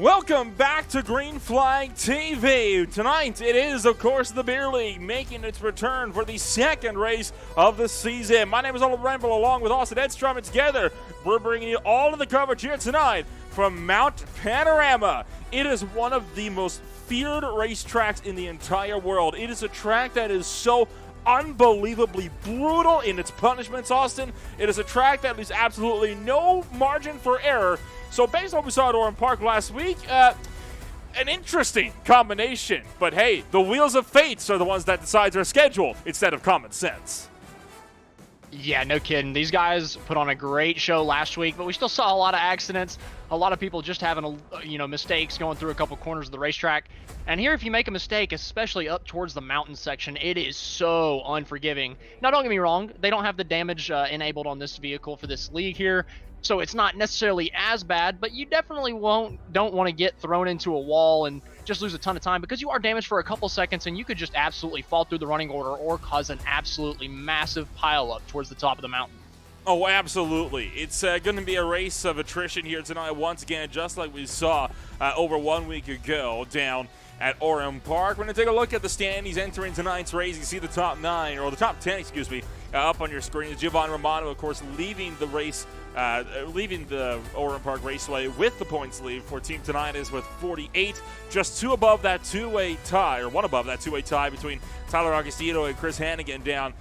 Welcome back to Green Flag TV. Tonight, it is, of course, the Beer League making its return for the second race of the season. My name is Oliver Ramble, along with Austin Edstrom, and together, we're bringing you all of the coverage here tonight from Mount Panorama. It is one of the most feared racetracks in the entire world. It is a track that is so unbelievably brutal in its punishments, Austin. It is a track that leaves absolutely no margin for error. So based on what we saw at Orem Park last week, an interesting combination. But hey, the wheels of fate are the ones that decide their schedule instead of common sense. Yeah, no kidding. These guys put on a great show last week, but we still saw a lot of accidents, a lot of people just having, mistakes going through a couple corners of the racetrack. And here, if you make a mistake, especially up towards the mountain section, it is so unforgiving. Now, don't get me wrong, they don't have the damage enabled on this vehicle for this league here, so it's not necessarily as bad, but you definitely don't want to get thrown into a wall and just lose a ton of time, because you are damaged for a couple seconds and you could just absolutely fall through the running order or cause an absolutely massive pile up towards the top of the mountain. Oh, absolutely. It's going to be a race of attrition here tonight once again, just like we saw over 1 week ago down at Orem Park. We're going to take a look at the standings entering tonight's race. You see the top 9, or the top 10, excuse me, up on your screen. Giovanni Romano, of course, leaving the race, leaving the Orem Park Raceway with the points lead for Team Tinnitus with 48, just two above that two-way tie, or one above that two-way tie between Tyler Augustino and Chris Hannigan down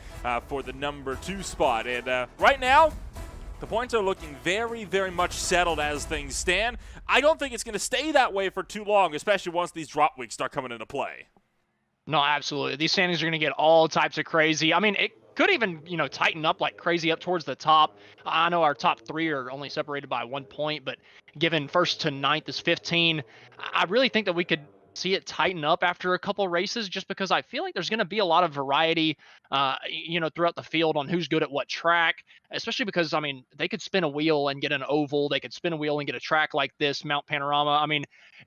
for the number 2 spot. And right now, the points are looking very, very much settled as things stand. I don't think it's going to stay that way for too long, especially once these drop weeks start coming into play. No, absolutely. These standings are going to get all types of crazy. I mean, it could even, tighten up like crazy up towards the top. I know our top 3 are only separated by 1 point, but given first to 9th is 15, I really think that we could see it tighten up after a couple races, just because I feel like there's going to be a lot of variety, throughout the field on who's good at what track, especially because, they could spin a wheel and get an oval. They could spin a wheel and get a track like this, Mount Panorama.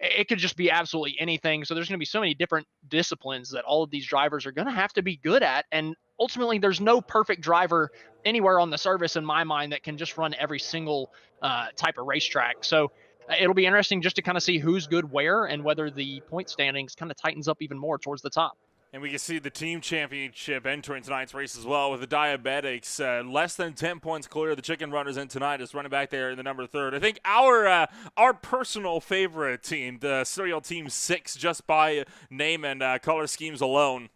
It could just be absolutely anything. So there's going to be so many different disciplines that all of these drivers are going to have to be good at. And ultimately, there's no perfect driver anywhere on the service in my mind that can just run every single type of racetrack. So it'll be interesting just to kind of see who's good where and whether the point standings kind of tightens up even more towards the top. And we can see the team championship entering tonight's race as well, with the Diabetics less than 10 points clear of the Chicken Runners in tonight, is running back there in the number 3rd. I think our personal favorite team, the Serial Team 6, just by name and color schemes alone,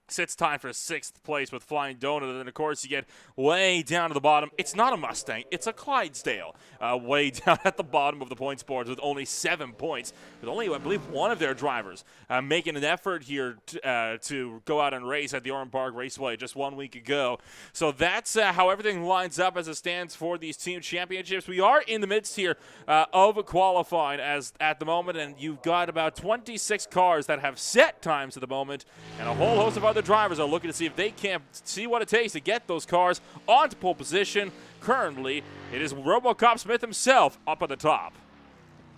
sits tied for 6th place with Flying Donut. And then, of course, you get way down to the bottom. It's not a Mustang. It's a Clydesdale. Way down at the bottom of the points board with only 7 points. With only, I believe, one of their drivers making an effort here to go out and race at the Orem Park Raceway just 1 week ago. So that's how everything lines up as it stands for these team championships. We are in the midst here of qualifying as at the moment, and you've got about 26 cars that have set times at the moment, and a whole host of other drivers are looking to see if they can see what it takes to get those cars onto pole position. Currently, it is RoboCop Smith himself up at the top.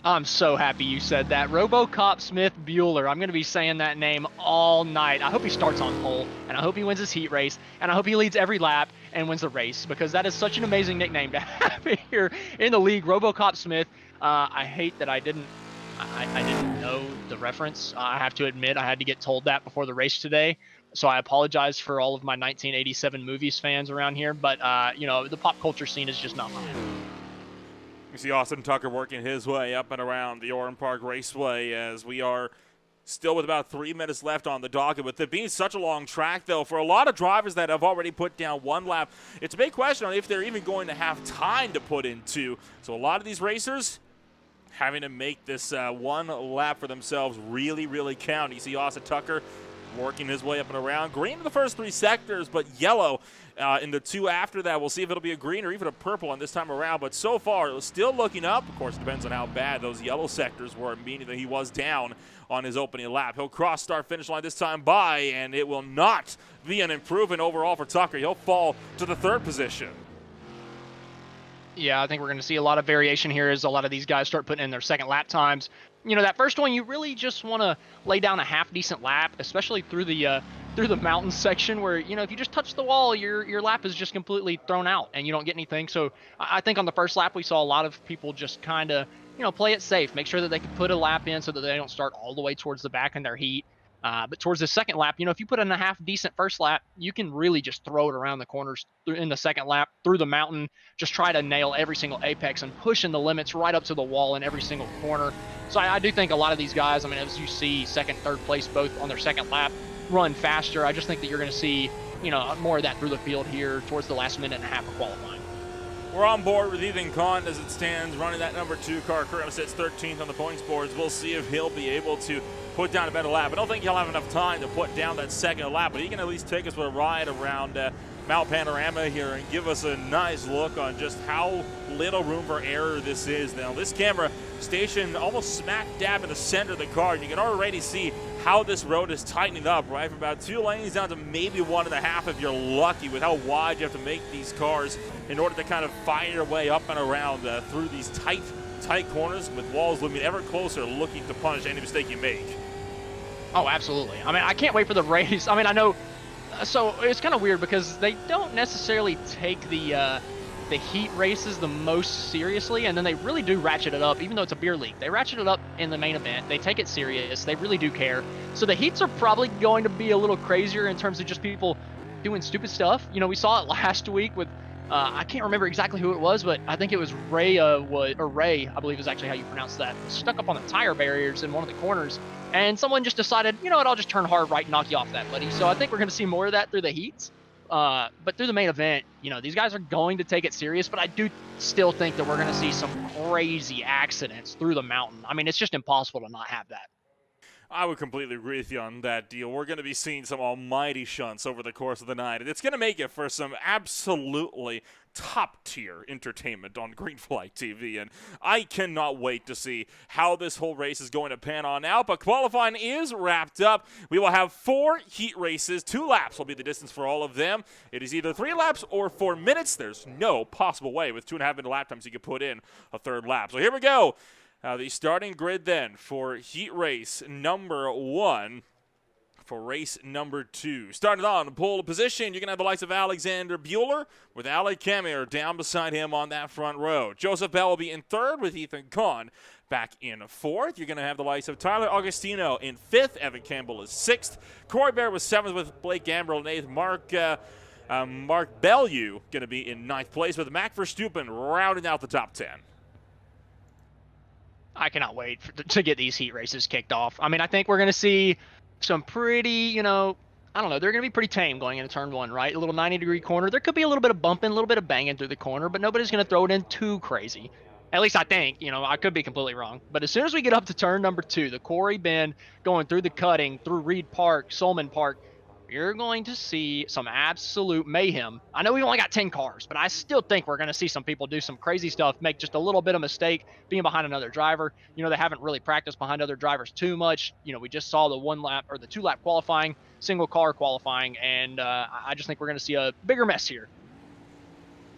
I'm so happy you said that. RoboCop Smith Bueller. I'm going to be saying that name all night. I hope he starts on pole, and I hope he wins his heat race, and I hope he leads every lap and wins the race, because that is such an amazing nickname to have here in the league. RoboCop Smith. I hate that I didn't know the reference. I have to admit, I had to get told that before the race today. So I apologize for all of my 1987 movies fans around here, but, the pop culture scene is just not mine. You see Austin Tucker working his way up and around the Orem Park Raceway as we are still with about 3 minutes left on the docket. With it being such a long track, though, for a lot of drivers that have already put down 1 lap, it's a big question on if they're even going to have time to put in 2. So a lot of these racers having to make this 1 lap for themselves really, really count. You see Austin Tucker working his way up and around. Green in the first 3 sectors, but yellow in the 2 after that. We'll see if it'll be a green or even a purple on this time around. But so far, it was still looking up. Of course, it depends on how bad those yellow sectors were, meaning that he was down on his opening lap. He'll cross start-finish line this time by, and it will not be an improvement overall for Tucker. He'll fall to the 3rd position. Yeah, I think we're going to see a lot of variation here as a lot of these guys start putting in their second lap times. That first one, you really just want to lay down a half-decent lap, especially through the through the mountain section where, you know, if you just touch the wall, your lap is just completely thrown out and you don't get anything. So I think on the first lap we saw a lot of people just kind of, you know, play it safe, make sure that they can put a lap in so that they don't start all the way towards the back in their heat. But towards the second lap, you know, if you put in a half decent first lap, you can really just throw it around the corners in the second lap through the mountain, just try to nail every single apex and pushing the limits right up to the wall in every single corner. So I do think a lot of these guys, I mean, as you see second, third place both on their second lap, run faster. I just think that you're going to see, you know, more of that through the field here towards the last minute and a half of qualifying. We're on board with Ethan Kahn as it stands, running that number 2 car. Currently sits 13th on the points boards. We'll see if he'll be able to put down a better lap. I don't think he'll have enough time to put down that second lap, but he can at least take us for a ride around Mount Panorama here and give us a nice look on just how little room for error this is. Now, this camera stationed almost smack dab in the center of the car, and you can already see how this road is tightening up, right? From about 2 lanes down to maybe 1.5 if you're lucky with how wide you have to make these cars in order to kind of find your way up and around through these tight corners with walls looming ever closer, looking to punish any mistake you make. Oh, absolutely. I mean, I can't wait for the race. I mean, I know, so it's kind of weird because they don't necessarily take the heat races the most seriously, and then they really do ratchet it up, even though it's a beer league. They ratchet it up in the main event. They take it serious. They really do care. So the heats are probably going to be a little crazier in terms of just people doing stupid stuff. You know, we saw it last week with, I can't remember exactly who it was, but I think it was Ray, Ray, I believe is actually how you pronounce that, stuck up on the tire barriers in one of the corners, and someone just decided, you know what, I'll just turn hard right and knock you off that, buddy. So I think we're going to see more of that through the heats. But through the main event, you know, these guys are going to take it serious, but I do still think that we're going to see some crazy accidents through the mountain. I mean, it's just impossible to not have that. I would completely agree with you on that deal. We're going to be seeing some almighty shunts over the course of the night, and it's going to make it for some absolutely top-tier entertainment on Greenflight TV, and I cannot wait to see how this whole race is going to pan on out. But qualifying is wrapped up. We will have 4 heat races. 2 laps will be the distance for all of them. It is either 3 laps or 4 minutes. There's no possible way with 2.5 minute lap times you could put in a third lap. So here we go. The starting grid then for heat race number 1. For race number 2. Started on pole position, you're going to have the likes of Alexander Bueller with Alec Kammer down beside him on that front row. Joseph Bell will be in 3rd with Ethan Kahn back in 4th. You're going to have the likes of Tyler Augustino in 5th. Evan Campbell is 6th. Corey Bear was 7th with Blake Gambrill in 8th. Mark Bellew going to be in 9th place with Mac Verstappen rounding out the top 10. I cannot wait to get these heat races kicked off. I mean, I think we're going to see some pretty, you know, I don't know, they're going to be pretty tame going into turn 1, right? A little 90-degree corner. There could be a little bit of bumping, a little bit of banging through the corner, but nobody's going to throw it in too crazy. At least I think, you know, I could be completely wrong. But as soon as we get up to turn number 2, the Quarry Bend, going through the cutting, through Reed Park, Solman Park, you're going to see some absolute mayhem. I know we've only got 10 cars, but I still think we're going to see some people do some crazy stuff, make just a little bit of mistake being behind another driver. You know, they haven't really practiced behind other drivers too much. You know, we just saw the 1 lap or the 2 lap qualifying, single car qualifying, and I just think we're going to see a bigger mess here.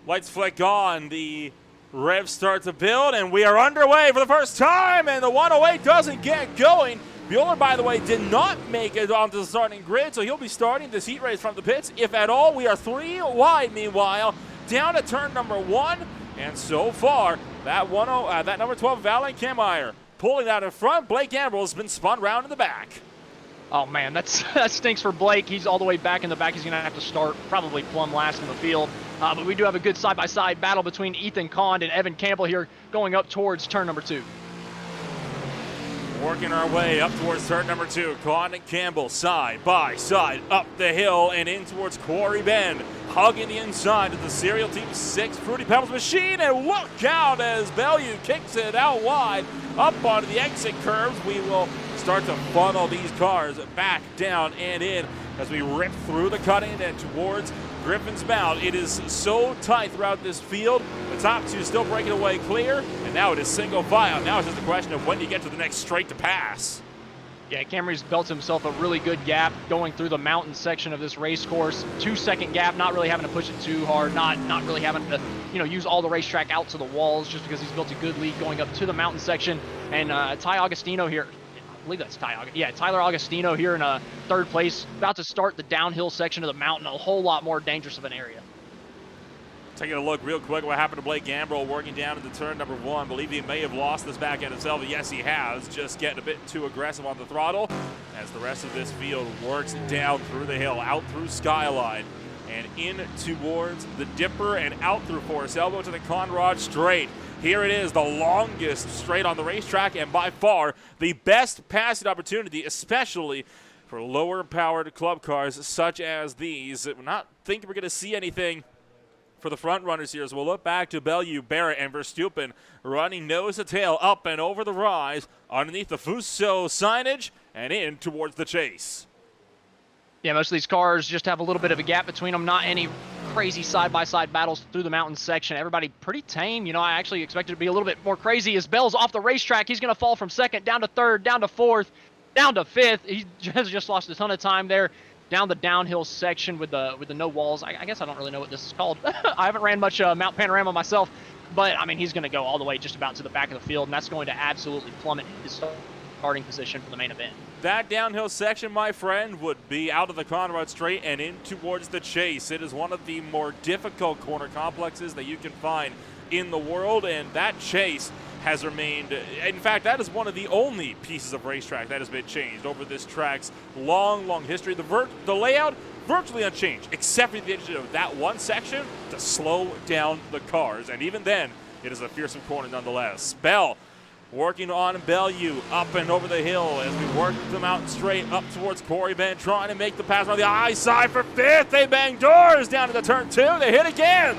Lights flick on, the revs start to build, and we are underway for the first time, and the 108 doesn't get going. Bueller, by the way, did not make it onto the starting grid, so he'll be starting this heat race from the pits. If at all, we are 3 wide, meanwhile, down to turn number 1. And so far, that number 12, Valen Kammeyer, pulling out in front. Blake Gambrill has been spun round in the back. Oh, man, that stinks for Blake. He's all the way back in the back. He's going to have to start probably plumb last in the field. But we do have a good side-by-side battle between Ethan Kahn and Evan Campbell here going up towards turn number 2. Working our way up towards turn number 2. Kahn and Campbell side by side up the hill and in towards Quarry Bend. Hugging the inside of the Serial Team 6 Fruity Pebbles machine. And look out as Bellew kicks it out wide up onto the exit curves. We will start to funnel these cars back down and in as we rip through the cutting and towards Griffin's Mount. It is so tight throughout this field. The top 2 still breaking away clear, and now it is single file. Now it's just a question of when you get to the next straight to pass. Yeah, Camry's built himself a really good gap going through the mountain section of this race course. 2-second gap, not really having to push it too hard, not really having to, you know, use all the racetrack out to the walls just because he's built a good lead going up to the mountain section. And Ty Augustino here, believe that's Tyler Augustino here in third place, about to start the downhill section of the mountain, a whole lot more dangerous of an area. Taking a look real quick what happened to Blake Gambrill working down into turn number 1. Believe he may have lost this back end himself. Yes, he has. Just getting a bit too aggressive on the throttle as the rest of this field works down through the hill, out through Skyline, and in towards the Dipper and out through Forest Elbow to the Conrad Straight. Here it is, the longest straight on the racetrack and by far the best passing opportunity, especially for lower powered club cars such as these. We're not thinking we're going to see anything for the front runners here as we'll look back to Bellew, Barrett, and Verstappen running nose to tail up and over the rise underneath the Fuso signage and in towards the chase. Yeah, most of these cars just have a little bit of a gap between them. Not any crazy side-by-side battles through the mountain section. Everybody pretty tame. You know, I actually expected it to be a little bit more crazy as Bell's off the racetrack. He's going to fall from second down to third, down to fourth, down to fifth. He just lost a ton of time there down the downhill section with the no walls. I guess I don't really know what this is called. I haven't ran much Mount Panorama myself, but I mean, he's going to go all the way just about to the back of the field, and that's going to absolutely plummet his starting position for the main event. That downhill section, my friend, would be out of the Conrad Straight and in towards the chase. It is one of the more difficult corner complexes that you can find in the world, and that chase has remained, in fact, that is one of the only pieces of racetrack that has been changed over this track's long, long history. The layout, virtually unchanged, except for the addition of that one section to slow down the cars, and even then, it is a fearsome corner nonetheless. Bell working on Bellew up and over the hill as we work the mountain straight up towards Corey Bent, trying to make the pass on the high side for fifth. They bang doors down to the turn 2. They hit again.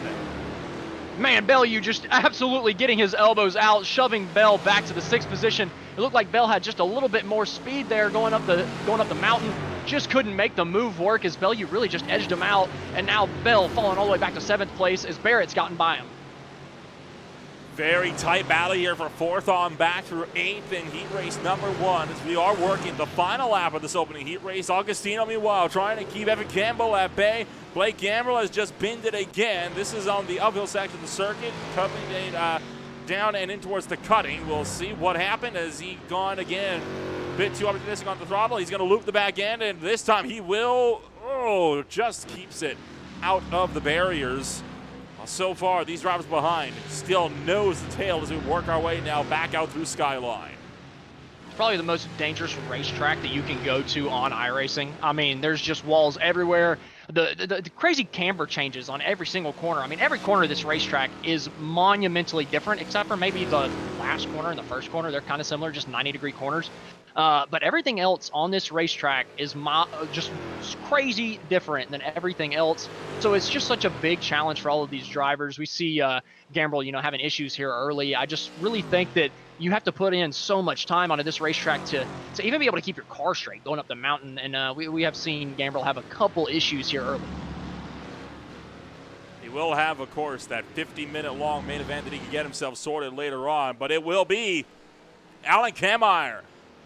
Man, Bellew just absolutely getting his elbows out, shoving Bell back to the 6th position. It looked like Bell had just a little bit more speed there going up the mountain. Just couldn't make the move work as Bellew really just edged him out. And now Bell falling all the way back to 7th place as Barrett's gotten by him. Very tight battle here for 4th on back through 8th in heat race number 1 as we are working the final lap of this opening heat race. Augustino, meanwhile, trying to keep Evan Campbell at bay. Blake Gambrill has just binned it again. This is on the uphill section of the circuit, coming down and in towards the cutting. We'll see what happened as he gone again. A bit too opportunistic on the throttle. He's going to loop the back end, and this time he will, just keeps it out of the barriers. So far, these drivers behind still nose to tail as we work our way now back out through Skyline. It's probably the most dangerous racetrack that you can go to on iRacing. I mean, there's just walls everywhere. The crazy camber changes on every single corner. I mean, every corner of this racetrack is monumentally different, except for maybe the last corner and the first corner. They're kind of similar, just 90-degree corners. But everything else on this racetrack is just crazy different than everything else. So it's just such a big challenge for all of these drivers. We see Gambrill, having issues here early. I just really think that you have to put in so much time onto this racetrack to even be able to keep your car straight going up the mountain. And we have seen Gambrill have a couple issues here early. He will have, of course, that 50-minute long main event that he can get himself sorted later on. But it will be Alan Kameyer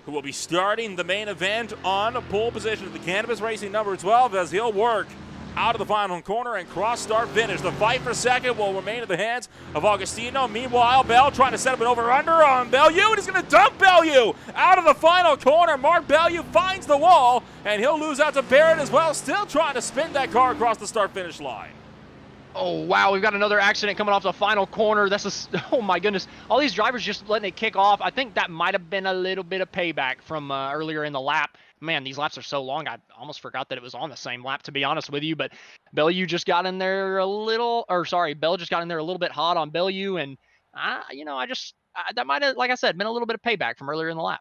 who will be starting the main event on pole position at the Cannabis Racing number 12 as he'll work out of the final corner and cross start finish. The fight for second will remain in the hands of Augustino. Meanwhile, Bell trying to set up an over-under on Bellew, and he's going to dump Bellew out of the final corner. Mark Bellew finds the wall, and he'll lose out to Barrett as well, still trying to spin that car across the start-finish line. Oh, wow, we've got another accident coming off the final corner. Oh, my goodness. All these drivers just letting it kick off. I think that might have been a little bit of payback from earlier in the lap. Man, these laps are so long, I almost forgot that it was on the same lap, to be honest with you. But Bellew just got in there Bell just got in there a little bit hot on Bellew. And, that might have, like I said, been a little bit of payback from earlier in the lap.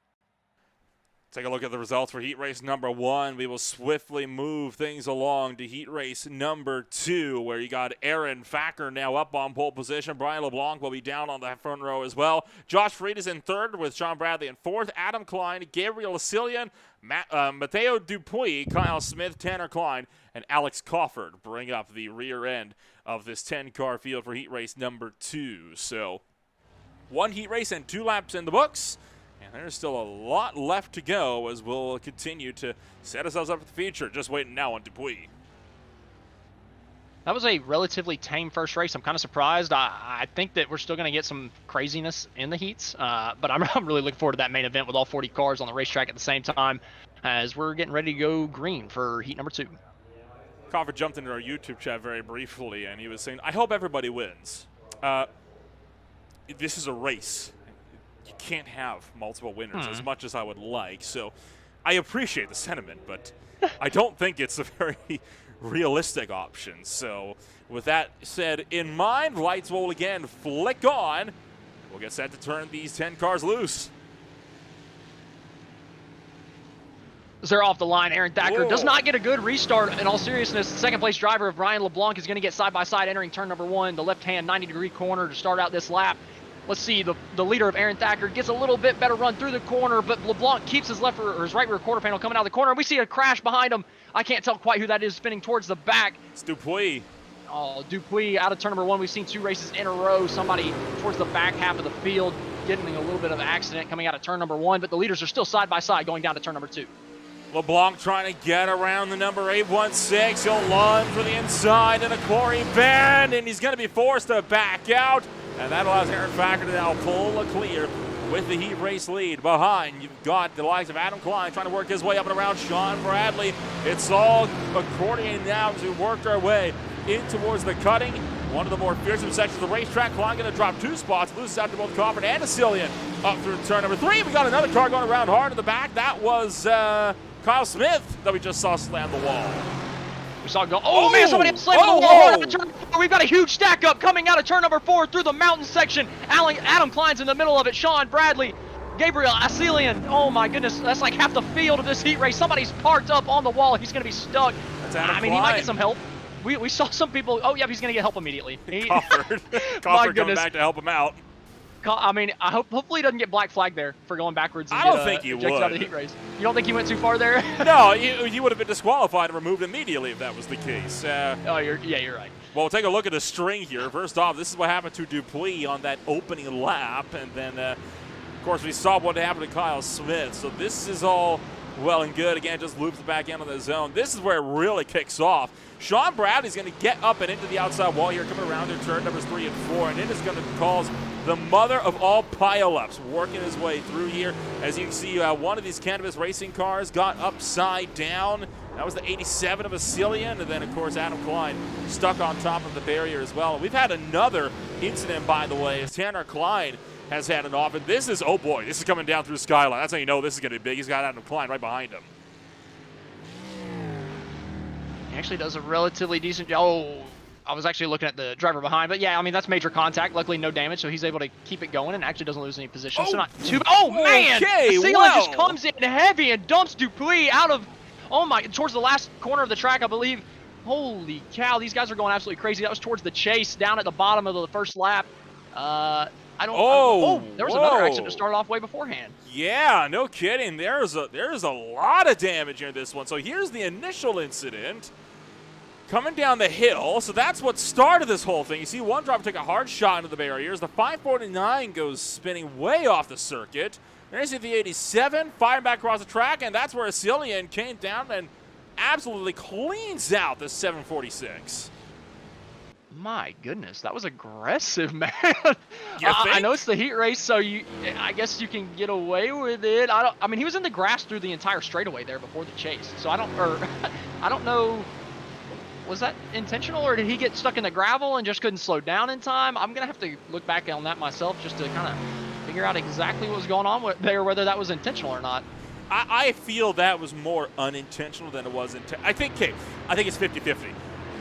Take a look at the results for heat race number 1. We will swiftly move things along to heat race number 2, where you got Aaron Facker now up on pole position. Brian LeBlanc will be down on the front row as well. Josh Freed is in 3rd with Sean Bradley in 4th. Adam Klein, Gabriel Asilian, Mateo Dupuy, Kyle Smith, Tanner Klein, and Alex Crawford bring up the rear end of this 10-car field for heat race number 2. So 1 heat race and 2 laps in the books. And there's still a lot left to go as we'll continue to set ourselves up for the future. Just waiting now on Dupuy. That was a relatively tame first race. I'm kind of surprised. I think that we're still going to get some craziness in the heats, but I'm really looking forward to that main event with all 40 cars on the racetrack at the same time as we're getting ready to go green for heat number 2. Crawford jumped into our YouTube chat very briefly, and he was saying, I hope everybody wins. This is a race. You can't have multiple winners as much as I would like, so I appreciate the sentiment, but I don't think it's a very realistic option. So with that said in mind, lights will again flick on. We'll get set to turn these 10 cars loose. They're off the line. Aaron Thacker does not get a good restart. In all seriousness, the second place driver of Ryan LeBlanc is going to get side by side entering turn number 1, the left-hand 90-degree corner to start out this lap. Let's see, the leader of Aaron Thacker gets a little bit better run through the corner, but LeBlanc keeps his left or his right rear quarter panel coming out of the corner. We see a crash behind him. I can't tell quite who that is spinning towards the back. It's Dupuis. Oh, Dupuis out of turn number 1. We've seen 2 races in a row. Somebody towards the back half of the field getting a little bit of an accident coming out of turn number 1, but the leaders are still side by side going down to turn number 2. LeBlanc trying to get around the number 816. He'll lunge for the inside and a quarry bend, and he's going to be forced to back out. And that allows Aaron Thacker to now pull a clear with the heat race lead. Behind, you've got the likes of Adam Klein trying to work his way up and around Sean Bradley. It's all accordioning now to work our way in towards the cutting. One of the more fearsome sections of the racetrack. Klein going to drop 2 spots, loses out to both Crawford and Asilian. Up through turn number 3. We got another car going around hard in the back. That was Kyle Smith that we just saw slam the wall. We saw it go. Oh, man, somebody else slammed the wall out of turn 4. We've got a huge stack up coming out of turn number 4 through the mountain section. Adam Klein's in the middle of it. Sean Bradley, Gabriel Asilian. Oh, my goodness. That's like half the field of this heat race. Somebody's parked up on the wall. He's going to be stuck. That's Adam Klein. He might get some help. We saw some people. Oh, yeah, he's going to get help immediately. Crawford coming back to help him out. I mean, hopefully he doesn't get black flag there for going backwards. And I don't think he would. Out of the heat race. You don't think he went too far there? No, he would have been disqualified and removed immediately if that was the case. You're right. Well, we'll take a look at the string here. First off, this is what happened to Dupuis on that opening lap, and then, of course, we saw what happened to Kyle Smith. So this is all well and good. Again, just loops back into the zone. This is where it really kicks off. Sean Bradley's going to get up and into the outside wall here, coming around their turn numbers 3 and 4, and it is going to cause the mother of all pileups working his way through here. As you can see, one of these cannabis racing cars got upside down. That was the 87 of Asilian, and then, of course, Adam Klein stuck on top of the barrier as well. And we've had another incident, by the way, as Tanner Klein has had it off. And this is, oh boy, this is coming down through Skyline. That's how you know this is going to be big. He's got Adam Klein right behind him. He actually does a relatively decent job. Oh, I was actually looking at the driver behind, but yeah, I mean, that's major contact. Luckily, no damage, so he's able to keep it going and actually doesn't lose any position. Oh, so not too. Oh man! Okay, Asilian just comes in heavy and dumps Dupuis out of. Oh my! Towards the last corner of the track, I believe. Holy cow! These guys are going absolutely crazy. That was towards the chase, down at the bottom of the first lap. I don't. There was another accident to start off way beforehand. Yeah, no kidding. There's a lot of damage in this one. So here's the initial incident. Coming down the hill, so that's what started this whole thing. You see one driver take a hard shot into the barriers. The 549 goes spinning way off the circuit. Then you see the 87 firing back across the track, and that's where Asilian came down and absolutely cleans out the 746. My goodness, that was aggressive, man. I know it's the heat race, so I guess you can get away with it. I mean, he was in the grass through the entire straightaway there before the chase, so I don't know. Was that intentional, or did he get stuck in the gravel and just couldn't slow down in time? I'm going to have to look back on that myself just to kind of figure out exactly what was going on there, whether that was intentional or not. I feel that was more unintentional than it was intentional. I think it's 50-50.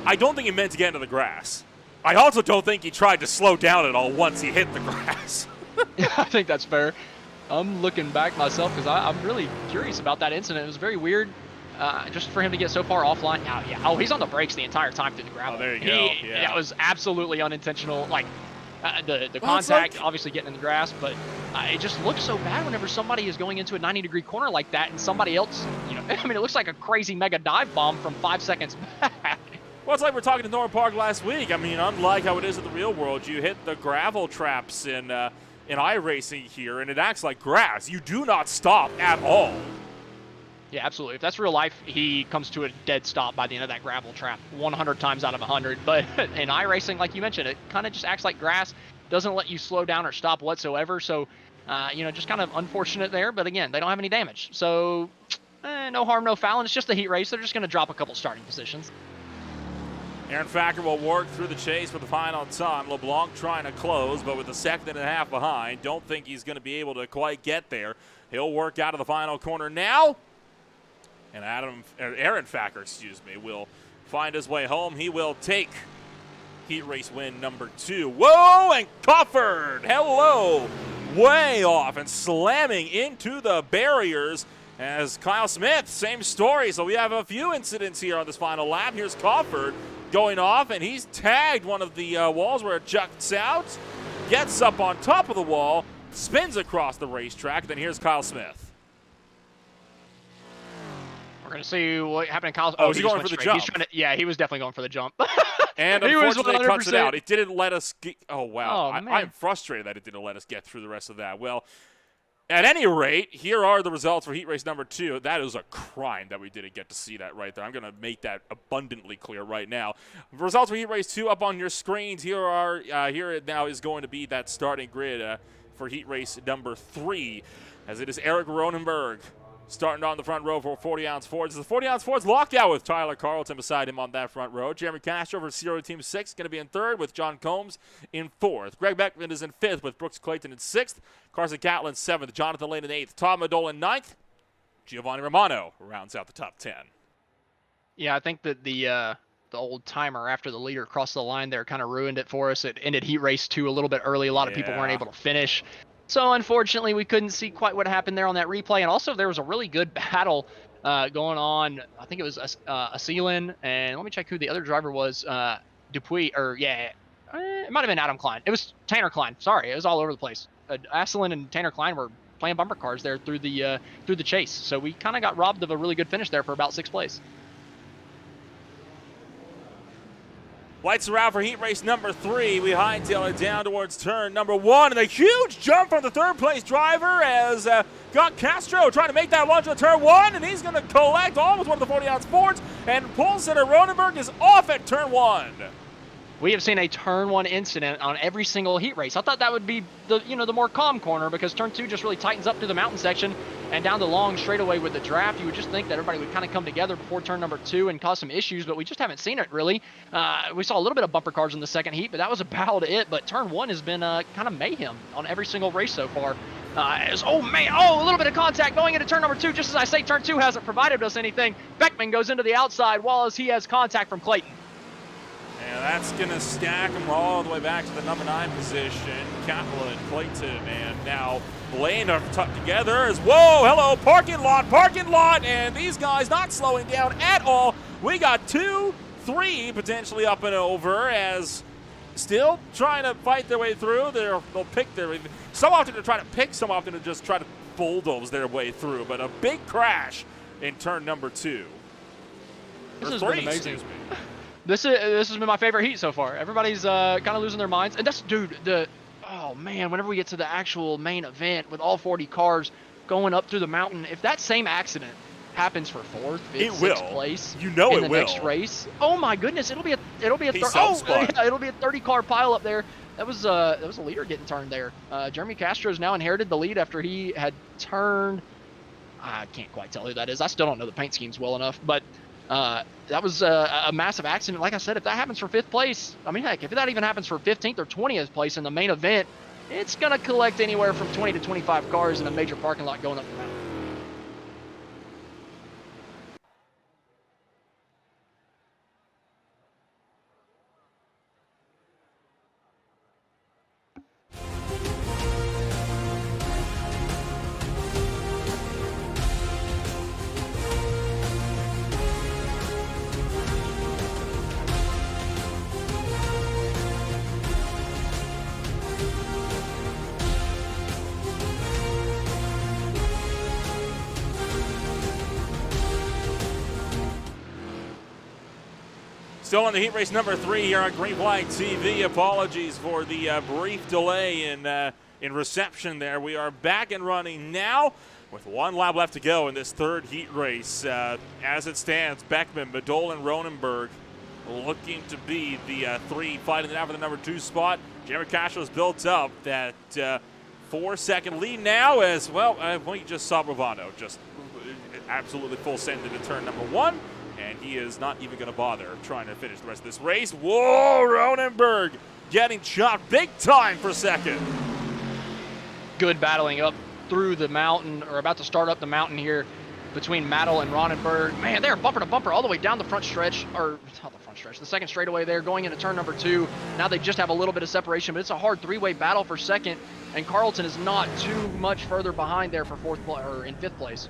I don't think he meant to get into the grass. I also don't think he tried to slow down at all once he hit the grass. Yeah, I think that's fair. I'm looking back myself because I'm really curious about that incident. It was very weird. Just for him to get so far offline. Oh, he's on the brakes the entire time through the gravel. Oh, there you go. Yeah. That was absolutely unintentional. Like, the contact, obviously getting in the grass, but it just looks so bad whenever somebody is going into a 90-degree corner like that and somebody else, I mean, it looks like a crazy mega dive bomb from 5 seconds back. Well, it's like we were talking to Norman Park last week. I mean, unlike how it is in the real world, you hit the gravel traps in iRacing here, and it acts like grass. You do not stop at all. Yeah, absolutely. If that's real life, he comes to a dead stop by the end of that gravel trap 100 times out of 100. But in iRacing, like you mentioned, it kind of just acts like grass, doesn't let you slow down or stop whatsoever. So, just kind of unfortunate there. But again, they don't have any damage. So, no harm, no foul. And it's just a heat race. They're just going to drop a couple starting positions. Aaron Facker will work through the chase for the final time. LeBlanc trying to close, but with a second and a half behind. Don't think he's going to be able to quite get there. He'll work out of the final corner now. And Aaron Facker, will find his way home. He will take heat race win number 2. Whoa, and Cofford, hello, way off and slamming into the barriers as Kyle Smith, same story. So we have a few incidents here on this final lap. Here's Cofford going off, and he's tagged one of the walls where it juts out, gets up on top of the wall, spins across the racetrack. Then here's Kyle Smith. We're going to see what happened to Kyle. Oh, is he going for the jump? He was definitely going for the jump. And unfortunately, it cuts it out. It didn't let us get, oh, wow. Oh, I'm frustrated that it didn't let us get through the rest of that. Well, at any rate, here are the results for heat race number 2. That is a crime that we didn't get to see that right there. I'm going to make that abundantly clear right now. Results for heat race 2 up on your screens. Here now is going to be that starting grid for heat race number 3, as it is Eric Ronenberg starting on the front row for 40-ounce Fords. The 40-ounce Fords locked out with Tyler Carlton beside him on that front row. Jeremy Castro for Zero Team 6 going to be in 3rd with John Combs in 4th. Greg Beckman is in 5th with Brooks Clayton in 6th. Carson Catlin 7th. Jonathan Lane in 8th. Tom Madola in 9th. Giovanni Romano rounds out the top 10. Yeah, I think that the old timer after the leader crossed the line there kind of ruined it for us. It ended heat race 2 a little bit early. A lot of people weren't able to finish. So, unfortunately, we couldn't see quite what happened there on that replay. And also, there was a really good battle going on. I think it was Asilin, and let me check who the other driver was. Dupuis, it might have been Adam Klein. It was Tanner Klein. Sorry, it was all over the place. Asilin and Tanner Klein were playing bumper cars there through the chase. So we kind of got robbed of a really good finish there for about 6th place. Lights are out for heat race number 3. We hightail it down towards turn number 1. And a huge jump from the 3rd place driver as got Castro trying to make that launch of turn 1. And he's going to collect almost one of the 40-ounce Fords. And pole sitter Ronenberg is off at turn 1. We have seen a turn 1 incident on every single heat race. I thought that would be the more calm corner, because turn 2 just really tightens up through the mountain section and down the long straightaway with the draft. You would just think that everybody would kind of come together before turn number 2 and cause some issues, but we just haven't seen it really. We saw a little bit of bumper cars in the second heat, but that was about it. But turn 1 has been kind of mayhem on every single race so far. A little bit of contact going into turn number 2. Just as I say, turn 2 hasn't provided us anything. Beckman goes into the outside while he has contact from Clayton. And that's going to stack him all the way back to the number 9 position. Kaplan, Clayton, and now Blaine are tucked together as, hello, parking lot, and these guys not slowing down at all. We got 2, 3 potentially up and over as still trying to fight their way through. They'll pick some often to try to pick, some often to just try to bulldoze their way through, but a big crash in turn number 2. This has been amazing. This has been my favorite heat so far. Everybody's kind of losing their minds. And whenever we get to the actual main event with all 40 cars going up through the mountain, if that same accident happens for 4th, 5th, 6th place in the next race, oh my goodness, it'll be a 30 car pile up there. That was a leader getting turned there. Jeremy Castro's now inherited the lead after he had turned. I can't quite tell who that is. I still don't know the paint schemes well enough, but that was a massive accident. Like I said, if that happens for 5th place, I mean, heck, if that even happens for 15th or 20th place in the main event, it's going to collect anywhere from 20 to 25 cars in a major parking lot going up the mountain. Still in the heat race number 3 here on Green Flag TV. Apologies for the brief delay in reception there. We are back and running now With 1 lap left to go in this third heat race, as it stands, Beckman, Madole, and Ronenberg looking to be the 3 fighting it out for the number 2 spot. Jeremy Castro's built up that 4-second lead now as well. We just saw Bravano just absolutely full send into turn number 1, and he is not even going to bother trying to finish the rest of this race. Whoa, Ronenberg getting chopped big time for second. Good battling up through the mountain, or about to start up the mountain here between Madel and Ronenberg. Man, they're bumper to bumper all the way down the front stretch, or not the front stretch, the second straightaway there, going into turn number 2. Now they just have a little bit of separation, but it's a hard 3-way battle for second, and Carlton is not too much further behind there for in 5th place.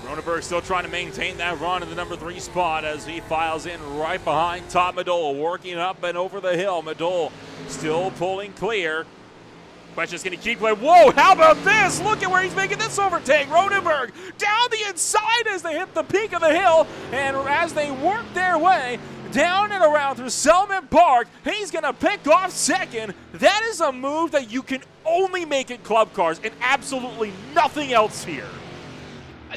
Ronenberg still trying to maintain that run in the number 3 spot as he files in right behind Top Madole, working up and over the hill. Madole still pulling clear. Question's going to keep playing. Whoa, how about this? Look at where he's making this overtake. Ronenberg down the inside as they hit the peak of the hill. And as they work their way down and around through Selman Park, he's going to pick off second. That is a move that you can only make in club cars and absolutely nothing else here.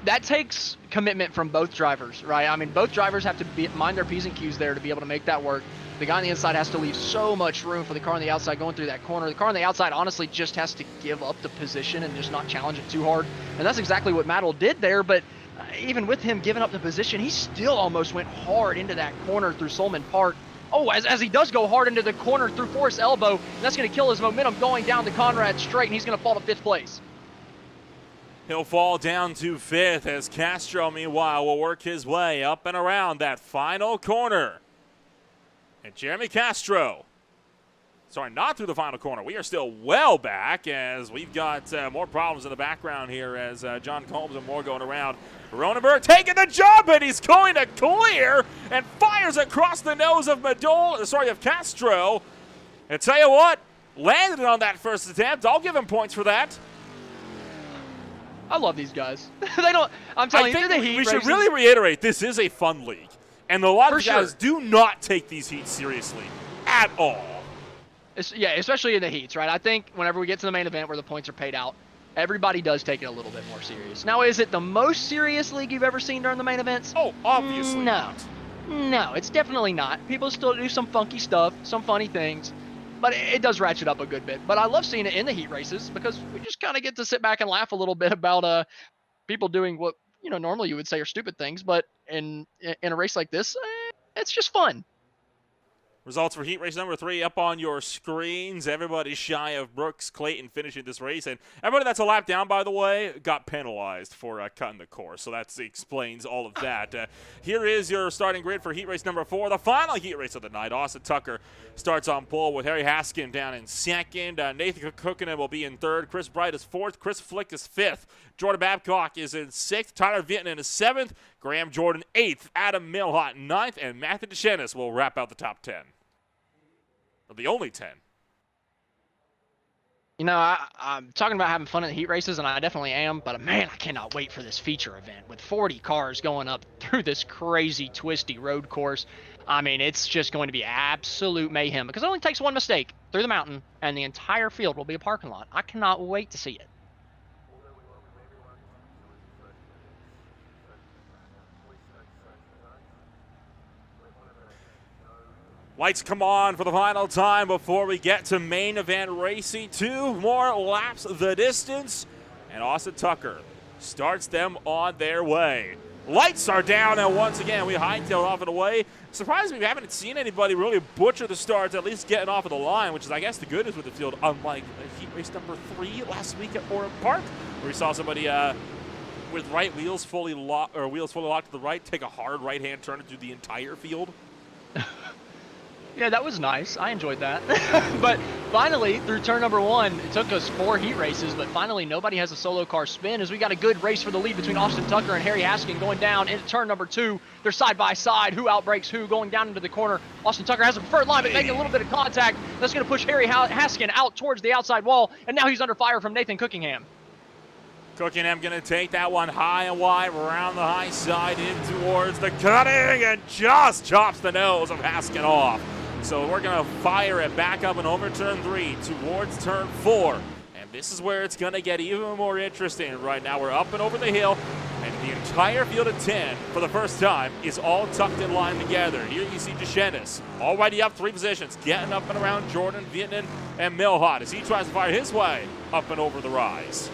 That takes commitment from both drivers, right? I mean, both drivers have to mind their P's and Q's there to be able to make that work. The guy on the inside has to leave so much room for the car on the outside going through that corner. The car on the outside honestly just has to give up the position and just not challenge it too hard. And that's exactly what Madel did there, but even with him giving up the position, he still almost went hard into that corner through Solman Park. Oh, as he does go hard into the corner through Forest Elbow, that's going to kill his momentum going down to Conrad Straight, and he's going to fall to 5th place. He'll fall down to 5th as Castro, meanwhile, will work his way up and around that final corner. And Jeremy Castro, sorry, not through the final corner. We are still well back as we've got more problems in the background here as John Combs and more going around. Ronenberg taking the jump, and he's going to clear and fires across the nose of Castro. And tell you what, landed it on that first attempt. I'll give him points for that. I love these guys. They don't. I'm telling you, the heat we should races. really reiterate this is a fun league, and a lot For of guys do not take these heats seriously at all. Yeah, especially in the heats, right? I think whenever we get to the main event where the points are paid out, everybody does take it a little bit more serious. Now, is it the most serious league you've ever seen during the main events? Oh, obviously not. No, it's definitely not. People still do some funky stuff, some funny things, but it does ratchet up a good bit. But I love seeing it in the heat races because we just kind of get to sit back and laugh a little bit about people doing what normally you would say are stupid things, but in a race like this, it's just fun. Results for heat race number 3 up on your screens. Everybody shy of Brooks Clayton finishing this race. And everybody that's a lap down, by the way, got penalized for cutting the course. So that explains all of that. Here is your starting grid for heat race number 4, the final heat race of the night. Austin Tucker starts on pole with Harry Haskin down in 2nd. Nathan Kukkonen will be in 3rd. Chris Bright is 4th. Chris Flick is 5th. Jordan Babcock is in 6th. Tyler Vitten is 7th. Graham Jordan 8th. Adam Milhot 9th. And Matthew DeShenis will wrap out the top 10. The only 10. I'm talking about having fun in the heat races, and I definitely am, but man, I cannot wait for this feature event with 40 cars going up through this crazy, twisty road course. I mean, it's just going to be absolute mayhem because it only takes one mistake through the mountain, and the entire field will be a parking lot. I cannot wait to see it. Lights come on for the final time before we get to main event racing. 2 more laps the distance, and Austin Tucker starts them on their way. Lights are down, and once again, we hightail off and away. Surprised we haven't seen anybody really butcher the starts, at least getting off of the line, which is, I guess, the good news with the field, unlike heat race number 3 last week at Orem Park, where we saw somebody with wheels fully locked to the right take a hard right-hand turn into the entire field. Yeah, that was nice. I enjoyed that. But finally, through turn number 1, it took us 4 heat races, but finally nobody has a solo car spin as we got a good race for the lead between Austin Tucker and Harry Haskin going down into turn number 2. They're side by side. Who outbrakes who going down into the corner. Austin Tucker has a preferred line, but making a little bit of contact. That's going to push Harry Haskin out towards the outside wall, and now he's under fire from Nathan Cookingham. Cookingham going to take that one high and wide around the high side in towards the cutting and just chops the nose of Haskin off. So we're going to fire it back up and over turn 3 towards turn 4. And this is where it's going to get even more interesting. Right now we're up and over the hill, and the entire field of 10, for the first time, is all tucked in line together. Here you see Deschanis already up 3 positions, getting up and around Jordan, Vietnam, and Milhot as he tries to fire his way up and over the rise.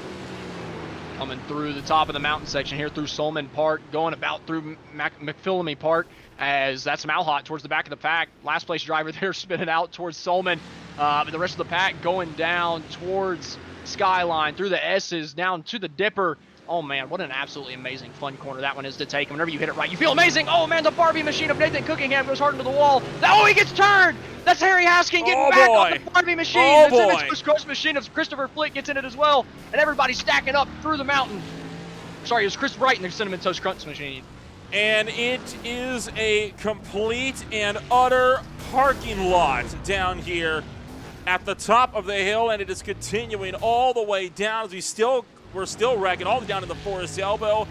Coming through the top of the mountain section here through Solman Park, going about through McPhillamy Park, as that's Malhot towards the back of the pack. Last place driver there spinning out towards Solman. But the rest of the pack going down towards Skyline, through the S's, down to the Dipper. Oh man, what an absolutely amazing fun corner that one is to take. And whenever you hit it right, you feel amazing. Oh man, the Barbie machine of Nathan Cookingham goes hard into the wall. Oh, he gets turned. That's Harry Haskin getting back on the Barbie machine. The Simmons Cross machine of Christopher Flick gets in it as well. And everybody's stacking up through the mountain. Sorry, it was Chris Wright and the Cinnamon Toast Crunch machine. And it is a complete and utter parking lot down here at the top of the hill, and it is continuing all the way down as we're still wrecking all the way down to the Forest Elbow.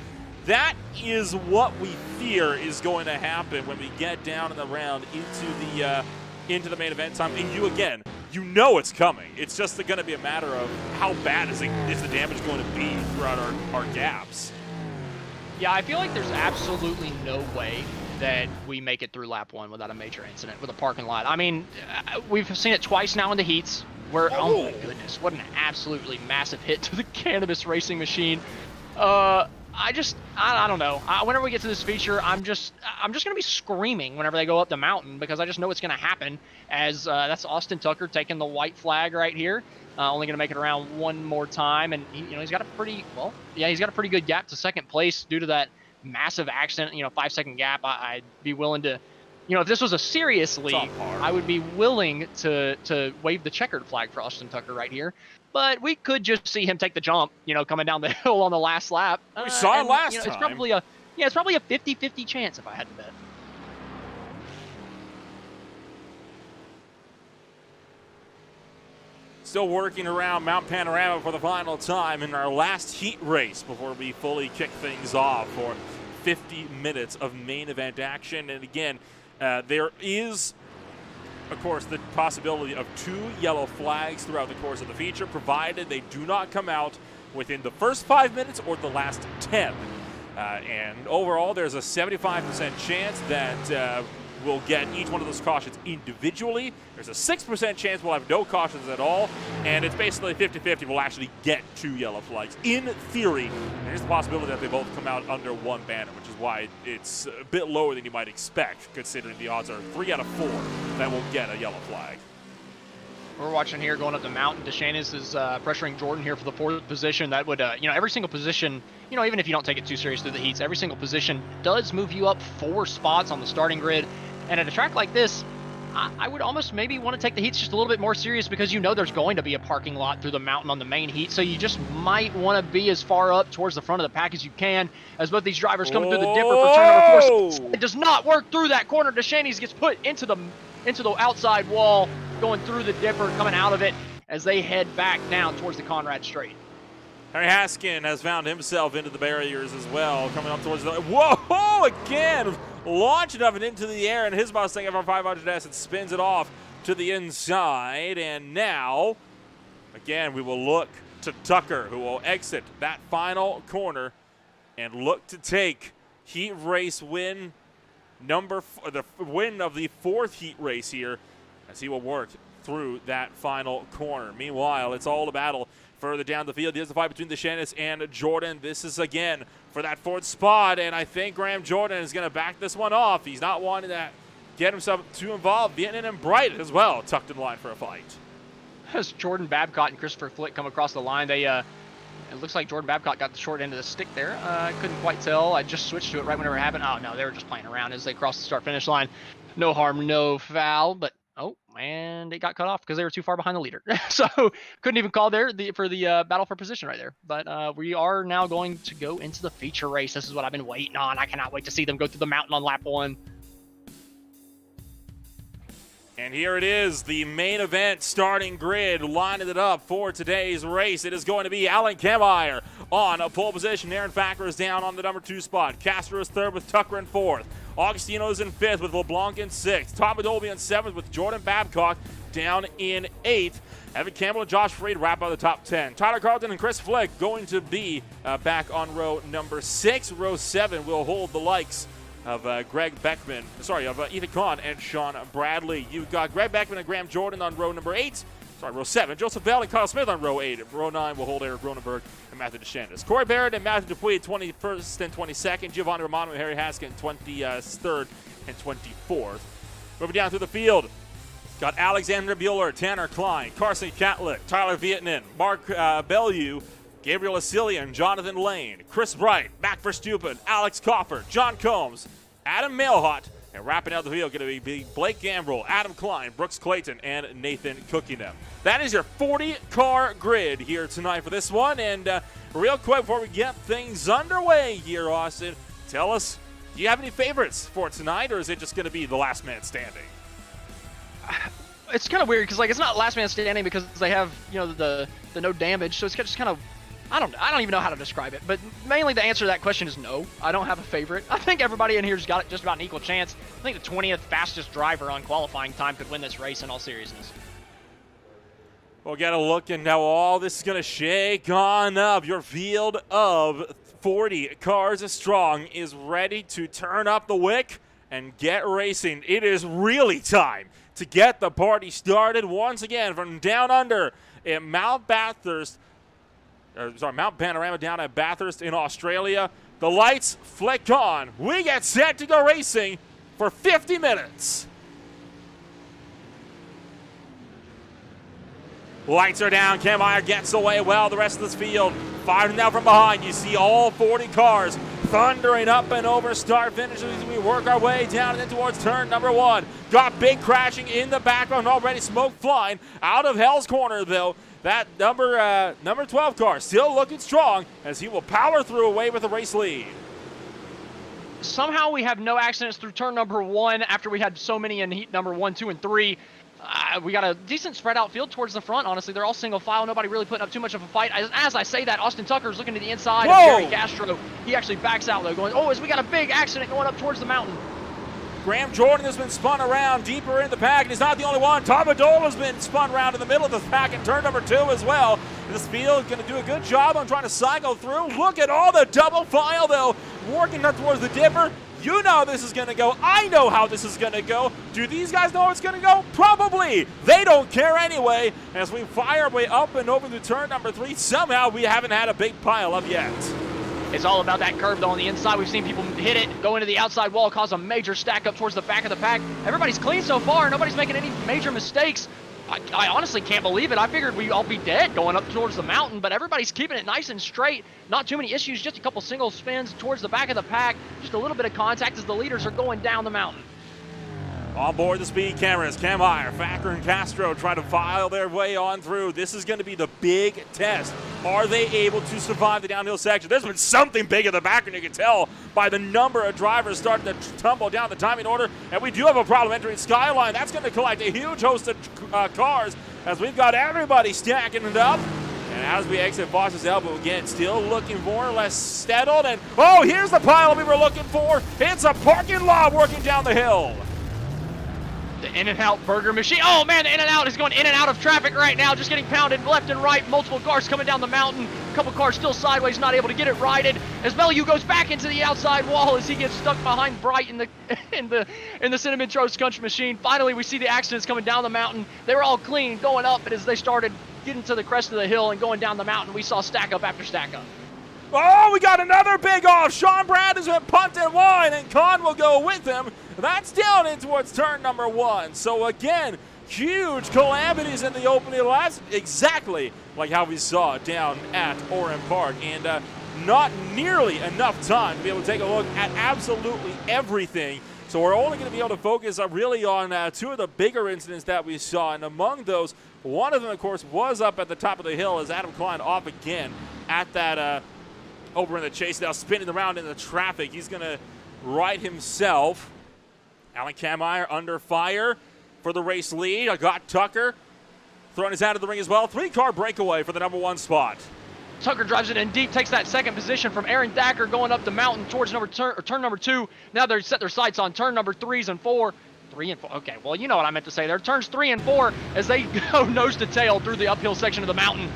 That is what we fear is going to happen when we get down in the round into the main event time. And you know it's coming. It's just going to be a matter of how bad is the damage going to be throughout our gaps. Yeah, I feel like there's absolutely no way that we make it through lap 1 without a major incident with a parking lot. I mean, we've seen it twice now in the heats where, oh my goodness, what an absolutely massive hit to the cannabis racing machine. I don't know. Whenever we get to this feature, I'm just gonna be screaming whenever they go up the mountain because I just know it's gonna happen. As that's Austin Tucker taking the white flag right here. Only gonna make it around one more time, and he's got a pretty good gap to second place due to that massive accident. 5-second gap. I'd be willing to, if this was a serious league, I would be willing to wave the checkered flag for Austin Tucker right here. But we could just see him take the jump, coming down the hill on the last lap. We saw it last time. It's probably a 50-50 chance if I had to bet. Still working around Mount Panorama for the final time in our last heat race before we fully kick things off for 50 minutes of main event action. And again, there is, of course, the possibility of 2 yellow flags throughout the course of the feature, provided they do not come out within the first 5 minutes or the last 10. And overall, there's a 75% chance that we'll get each one of those cautions individually. There's a 6% chance we'll have no cautions at all. And it's basically 50-50. We'll actually get 2 yellow flags. In theory, there's the possibility that they both come out under 1 banner, which is why it's a bit lower than you might expect, considering the odds are 3 out of 4 that will get a yellow flag. We're watching here going up the mountain. Deschanis is pressuring Jordan here for the 4th position. That would, every single position, even if you don't take it too serious through the heats, every single position does move you up 4 spots on the starting grid. And at a track like this, I would almost maybe want to take the heats just a little bit more serious because there's going to be a parking lot through the mountain on the main heat. So you just might want to be as far up towards the front of the pack as you can as both these drivers coming through the dipper for turn number 4. It does not work through that corner. Deschanis gets put into the outside wall, going through the dipper, coming out of it as they head back down towards the Conrad Straight. Harry Haskin has found himself into the barriers as well, coming up towards the... Whoa! Again, launching of it into the air, and his Mustang FR500S and spins it off to the inside. And now, again, we will look to Tucker, who will exit that final corner and look to take heat race win the win of the 4th heat race here as he will work through that final corner. Meanwhile, it's all a battle further down the field. Here's the fight between Deschanis and Jordan. This is again for that 4th spot, and I think Graham Jordan is going to back this one off. He's not wanting to get himself too involved. Vietnam and Bright as well tucked in line for a fight. As Jordan Babcock and Christopher Flick come across the line, it looks like Jordan Babcock got the short end of the stick there. I couldn't quite tell. I just switched to it right whenever it happened. Oh no, they were just playing around as they crossed the start-finish line. No harm, no foul, but and it got cut off because they were too far behind the leader. So couldn't even call there for the battle for position right there. But we are now going to go into the feature race. This is what I've been waiting on. I cannot wait to see them go through the mountain on lap 1. And here it is, the main event starting grid, lining it up for today's race. It is going to be Alan Kemmeyer on a pole position. Aaron Facker is down on the number 2 spot. Castro is 3rd with Tucker in 4th. Augustino is in 5th with LeBlanc in 6th. Tom Adobe in 7th with Jordan Babcock. down in 8th. Evan Campbell and Josh Freed wrap up the top 10. Tyler Carlton and Chris Flick going to be back on row number 6. Row 7 will hold the likes of Ethan Kahn and Sean Bradley. You've got Greg Beckman and Graham Jordan on row number 8. Row 7. Joseph Bell and Kyle Smith on row 8. Row 9 will hold Eric Gronenberg and Matthew DeShantis. Corey Barrett and Matthew Dupuy, 21st and 22nd. Giovanni Romano and Harry Haskin, 23rd and 24th. Moving down through the field, got Alexander Bueller, Tanner Klein, Carson Catlick, Tyler Vietnan, Mark Bellew, Gabriel Asilian, Jonathan Lane, Chris Bright, Mac Verstupen, Alex Coffer, John Combs, Adam Mailhot, and wrapping out the field going to be Blake Gambrell, Adam Klein, Brooks Clayton, and Nathan Cookingham. That is your 40-car grid here tonight for this one. And real quick before we get things underway here, Austin, tell us, do you have any favorites for tonight, or is it just going to be the last man standing? It's kind of weird because it's not last man standing because they have the no damage, so it's just kind of I don't even know how to describe it. But mainly the answer to that question is no. I don't have a favorite. I think everybody in here's got just about an equal chance. I think the 20th fastest driver on qualifying time could win this race in all seriousness. We'll get a look at how all this is going to shake on up. Your field of 40 cars strong is ready to turn up the wick and get racing. It is really time to get the party started once again from down under in Mount Panorama down at Bathurst in Australia. The lights flick on. We get set to go racing for 50 minutes. Lights are down. Cam Meyer gets away well. The rest of this field firing now from behind. You see all 40 cars thundering up and over start finish as we work our way down and in towards turn number 1. Got big crashing in the background already. Smoke flying out of Hell's Corner, though. That number 12 car still looking strong as he will power through away with the race lead. Somehow we have no accidents through turn number 1 after we had so many in heat number 1, 2, and 3. We got a decent spread out field towards the front, honestly. They're all single file. Nobody really putting up too much of a fight. As I say that, Austin Tucker's looking to the inside of Jerry Castro. He actually backs out, though, going, as we got a big accident going up towards the mountain. Graham Jordan has been spun around deeper in the pack, and he's not the only one. Tom Adol has been spun around in the middle of the pack in turn number 2 as well. This field is going to do a good job on trying to cycle through. Look at all the double file, though, working up towards the dipper. You know how this is going to go. I know how this is going to go. Do these guys know how it's going to go? Probably. They don't care anyway. As we fire our way up and over to turn number 3, somehow we haven't had a big pile up yet. It's all about that curve, though, on the inside. We've seen people hit it, go into the outside wall, cause a major stack up towards the back of the pack. Everybody's clean so far. Nobody's making any major mistakes. I honestly can't believe it. I figured we'd all be dead going up towards the mountain, but everybody's keeping it nice and straight. Not too many issues, just a couple single spins towards the back of the pack. Just a little bit of contact as the leaders are going down the mountain. On board the speed cameras, Cam Meyer, Facker, and Castro try to file their way on through. This is going to be the big test. Are they able to survive the downhill section? There's been something big in the background. You can tell by the number of drivers starting to tumble down the timing order. And we do have a problem entering Skyline. That's going to collect a huge host of cars as we've got everybody stacking it up. And as we exit Foster's Elbow again, still looking more or less settled. And, here's the pile we were looking for. It's a parking lot working down the hill. The In-N-Out burger machine. Oh, man, the In-N-Out is going in and out of traffic right now, just getting pounded left and right. Multiple cars coming down the mountain. A couple cars still sideways, not able to get it righted. As Bellew goes back into the outside wall as he gets stuck behind Bright in the Cinnamon Toast Crunch machine. Finally, we see the accidents coming down the mountain. They were all clean going up, but as they started getting to the crest of the hill and going down the mountain, we saw stack up after stack up. Oh, we got another big off. Sean Brad has been punted wide, and Kahn will go with him. That's down in towards turn number 1. So again, huge calamities in the opening laps, exactly like how we saw down at Orem Park. And not nearly enough time to be able to take a look at absolutely everything. So we're only going to be able to focus really on 2 of the bigger incidents that we saw. And among those, one of them, of course, was up at the top of the hill as Adam Klein off again at that over in the chase now, spinning around in the traffic. He's going to right himself. Alan Kameyer under fire for the race lead. I got Tucker throwing his hat of the ring as well. 3-car breakaway for the number 1 spot. Tucker drives it in deep, takes that second position from Aaron Thacker going up the mountain towards turn number 2. Now they're set their sights on turn number 3s and 4. 3 and 4. Okay, well, you know what I meant to say there. Turns 3 and 4 as they go nose to tail through the uphill section of the mountain.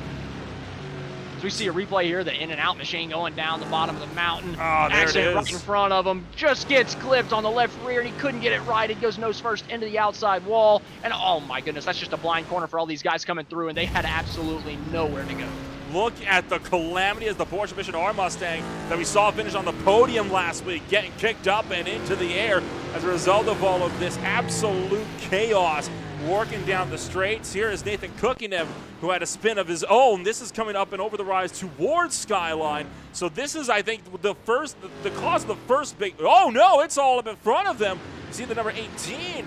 As we see a replay here, the in and out machine going down the bottom of the mountain. Oh, there it is. Right in front of him. Just gets clipped on the left rear, and he couldn't get it right. It goes nose first into the outside wall. And oh my goodness, that's just a blind corner for all these guys coming through, and they had absolutely nowhere to go. Look at the calamity as the Porsche Mission R Mustang that we saw finish on the podium last week, getting kicked up and into the air as a result of all of this absolute chaos working down the straights. Here is Nathan Cookingham, who had a spin of his own. This is coming up and over the rise towards Skyline. So this is, I think, the cause of the first big, oh no, it's all up in front of them. You see the number 18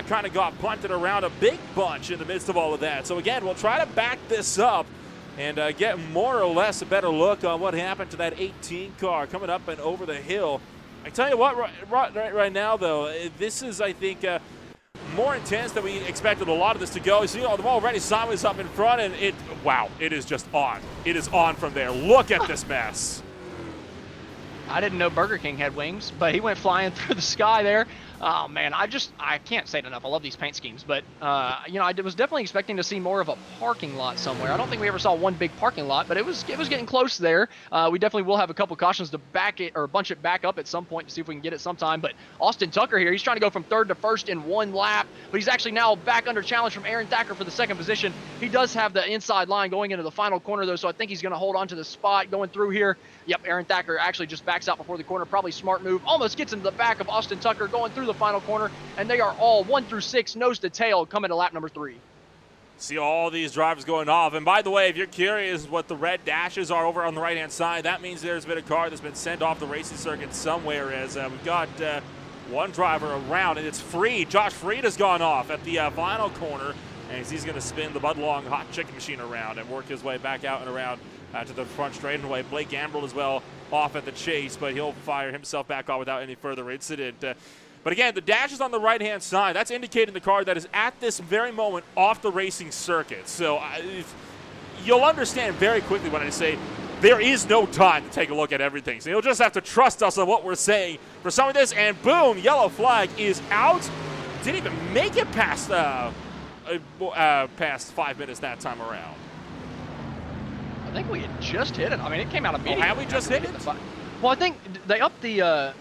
kind of got punted around a big bunch in the midst of all of that. So again, we'll try to back this up and get more or less a better look on what happened to that 18 car coming up and over the hill. I tell you what, right now, though, this is, I think, more intense than we expected a lot of this to go. You see, them already sideways up in front, and wow, it is just on. It is on from there. Look at this mess. I didn't know Burger King had wings, but he went flying through the sky there. Oh man, I can't say it enough. I love these paint schemes, but you know, I was definitely expecting to see more of a parking lot somewhere. I don't think we ever saw one big parking lot, but it was getting close there. We definitely will have a couple cautions to back it or bunch it back up at some point to see if we can get it sometime. But Austin Tucker here, he's trying to go from third to first in one lap, but he's actually now back under challenge from Aaron Thacker for the second position. He does have the inside line going into the final corner though, so I think he's going to hold on to the spot going through here. Yep, Aaron Thacker actually just backs out before the corner. Probably smart move. Almost gets into the back of Austin Tucker going through the final corner, and they are all 1 through 6 nose to tail coming to lap number 3. See all these drivers going off. And by the way, if you're curious what the red dashes are over on the right-hand side, that means there's been a car that's been sent off the racing circuit somewhere as we've got one driver around, and it's Freed. Josh Freed has gone off at the final corner, and he's going to spin the Budlong hot chicken machine around and work his way back out and around to the front straightaway. Blake Gambrill as well off at the chase, but he'll fire himself back on without any further incident. But again, the dash is on the right-hand side. That's indicating the car that is at this very moment off the racing circuit. So you'll understand very quickly when I say there is no time to take a look at everything. So you'll just have to trust us on what we're saying for some of this. And boom, yellow flag is out. Didn't even make it past 5 minutes that time around. I think we had just hit it. I mean, it came out immediately. Oh, have we just hit it? Well, I think they upped the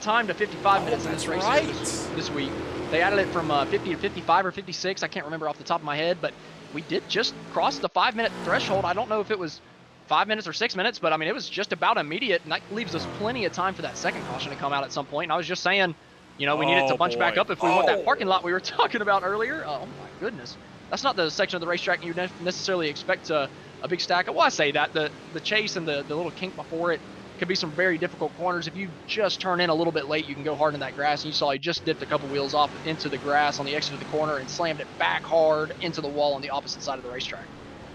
time to 55 minutes in this race this week. They added it from 50 to 55 or 56. I can't remember off the top of my head, but we did just cross the 5-minute threshold. I don't know if it was 5 minutes or 6 minutes, but I mean, it was just about immediate, and that leaves us plenty of time for that second caution to come out at some point. And I was just saying, you know, we need it to bunch back up if we want that parking lot we were talking about earlier. Oh my goodness. That's not the section of the racetrack you necessarily expect a big stack. Well, I say that. The chase and the little kink before it could be some very difficult corners. If you just turn in a little bit late, you can go hard in that grass. And you saw he just dipped a couple wheels off into the grass on the exit of the corner and slammed it back hard into the wall on the opposite side of the racetrack.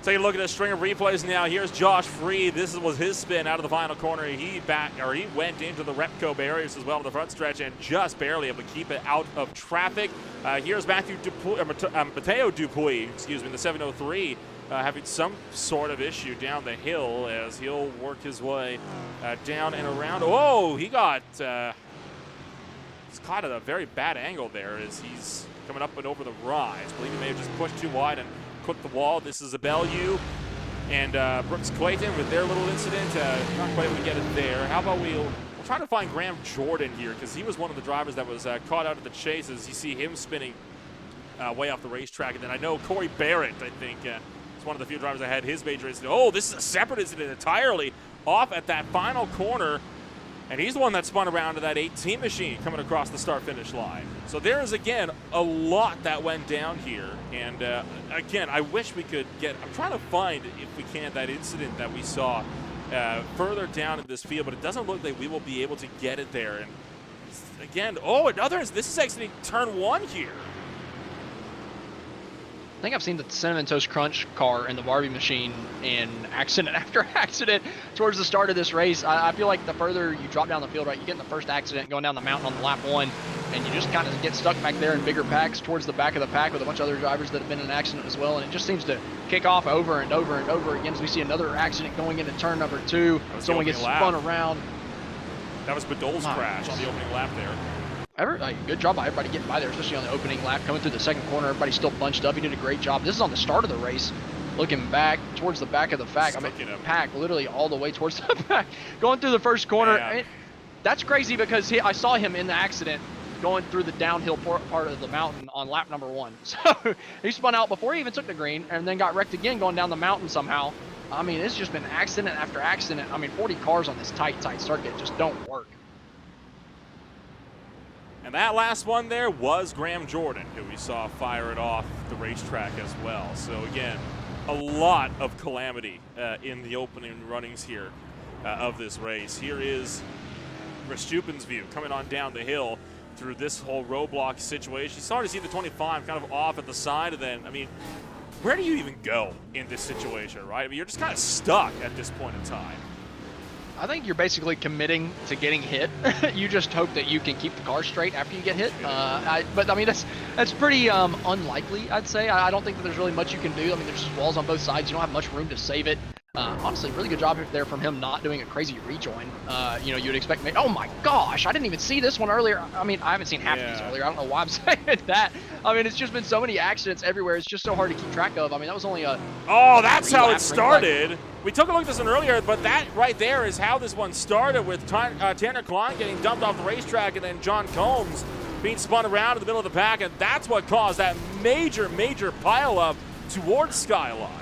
Take a look at a string of replays now. Here's Josh Freed. This was his spin out of the final corner. He went into the Repco barriers as well in the front stretch and just barely able to keep it out of traffic. Here's Mateo Dupuy, in the 703. Having some sort of issue down the hill as he'll work his way down and around. Oh, he's caught at a very bad angle there as he's coming up and over the rise. I believe he may have just pushed too wide and clipped the wall. This is Abellew and Brooks Clayton with their little incident. Not quite able to get it there. How about we'll try to find Graham Jordan here because he was one of the drivers that was caught out of the chase as you see him spinning way off the racetrack. And then I know Corey Barrett, I think, it's one of the few drivers that had his major incident. Oh, this is a separate incident entirely off at that final corner. And he's the one that spun around to that 18 machine coming across the start-finish line. So there is, again, a lot that went down here. And, again, I wish we could I'm trying to find, if we can, that incident that we saw further down in this field. But it doesn't look like we will be able to get it there. And, again, this is actually turn 1 here. I think I've seen the Cinnamon Toast Crunch car in the Barbie machine in accident after accident towards the start of this race. I feel like the further you drop down the field, right, you get in the first accident going down the mountain on the lap 1, and you just kind of get stuck back there in bigger packs towards the back of the pack with a bunch of other drivers that have been in an accident as well, and it just seems to kick off over and over and over again as we see another accident going into turn number 2. Someone gets spun around. That was Badol's crash on the opening lap there. Good job by everybody getting by there, especially on the opening lap. Coming through the second corner, everybody's still bunched up. He did a great job. This is on the start of the race. Looking back towards the back of the pack, literally all the way towards the back. Going through the first corner. That's crazy because I saw him in the accident going through the downhill part of the mountain on lap number 1. So he spun out before he even took the green and then got wrecked again going down the mountain somehow. I mean, it's just been accident after accident. I mean, 40 cars on this tight circuit just don't work. And that last one there was Graham Jordan, who we saw fire it off the racetrack as well. So again, a lot of calamity in the opening runnings here of this race. Here is Verstappen's view coming on down the hill through this whole roadblock situation. You started to see the 25 kind of off at the side, and then, I mean, where do you even go in this situation, right? I mean, you're just kind of stuck at this point in time. I think you're basically committing to getting hit. You just hope that you can keep the car straight after you get hit. But I mean, that's pretty unlikely, I'd say. I don't think that there's really much you can do. I mean, there's just walls on both sides. You don't have much room to save it. Honestly, really good job there from him not doing a crazy rejoin. You know, you'd expect me. Oh my gosh, I didn't even see this one earlier. I mean, I haven't seen half of these earlier. I don't know why I'm saying that. I mean, it's just been so many accidents everywhere. It's just so hard to keep track of. I mean, that was only a. Oh, that's how it started. We took a look at this one earlier, but that right there is how this one started, with Tanner Klein getting dumped off the racetrack and then John Combs being spun around in the middle of the pack, and that's what caused that major pileup towards Skyline.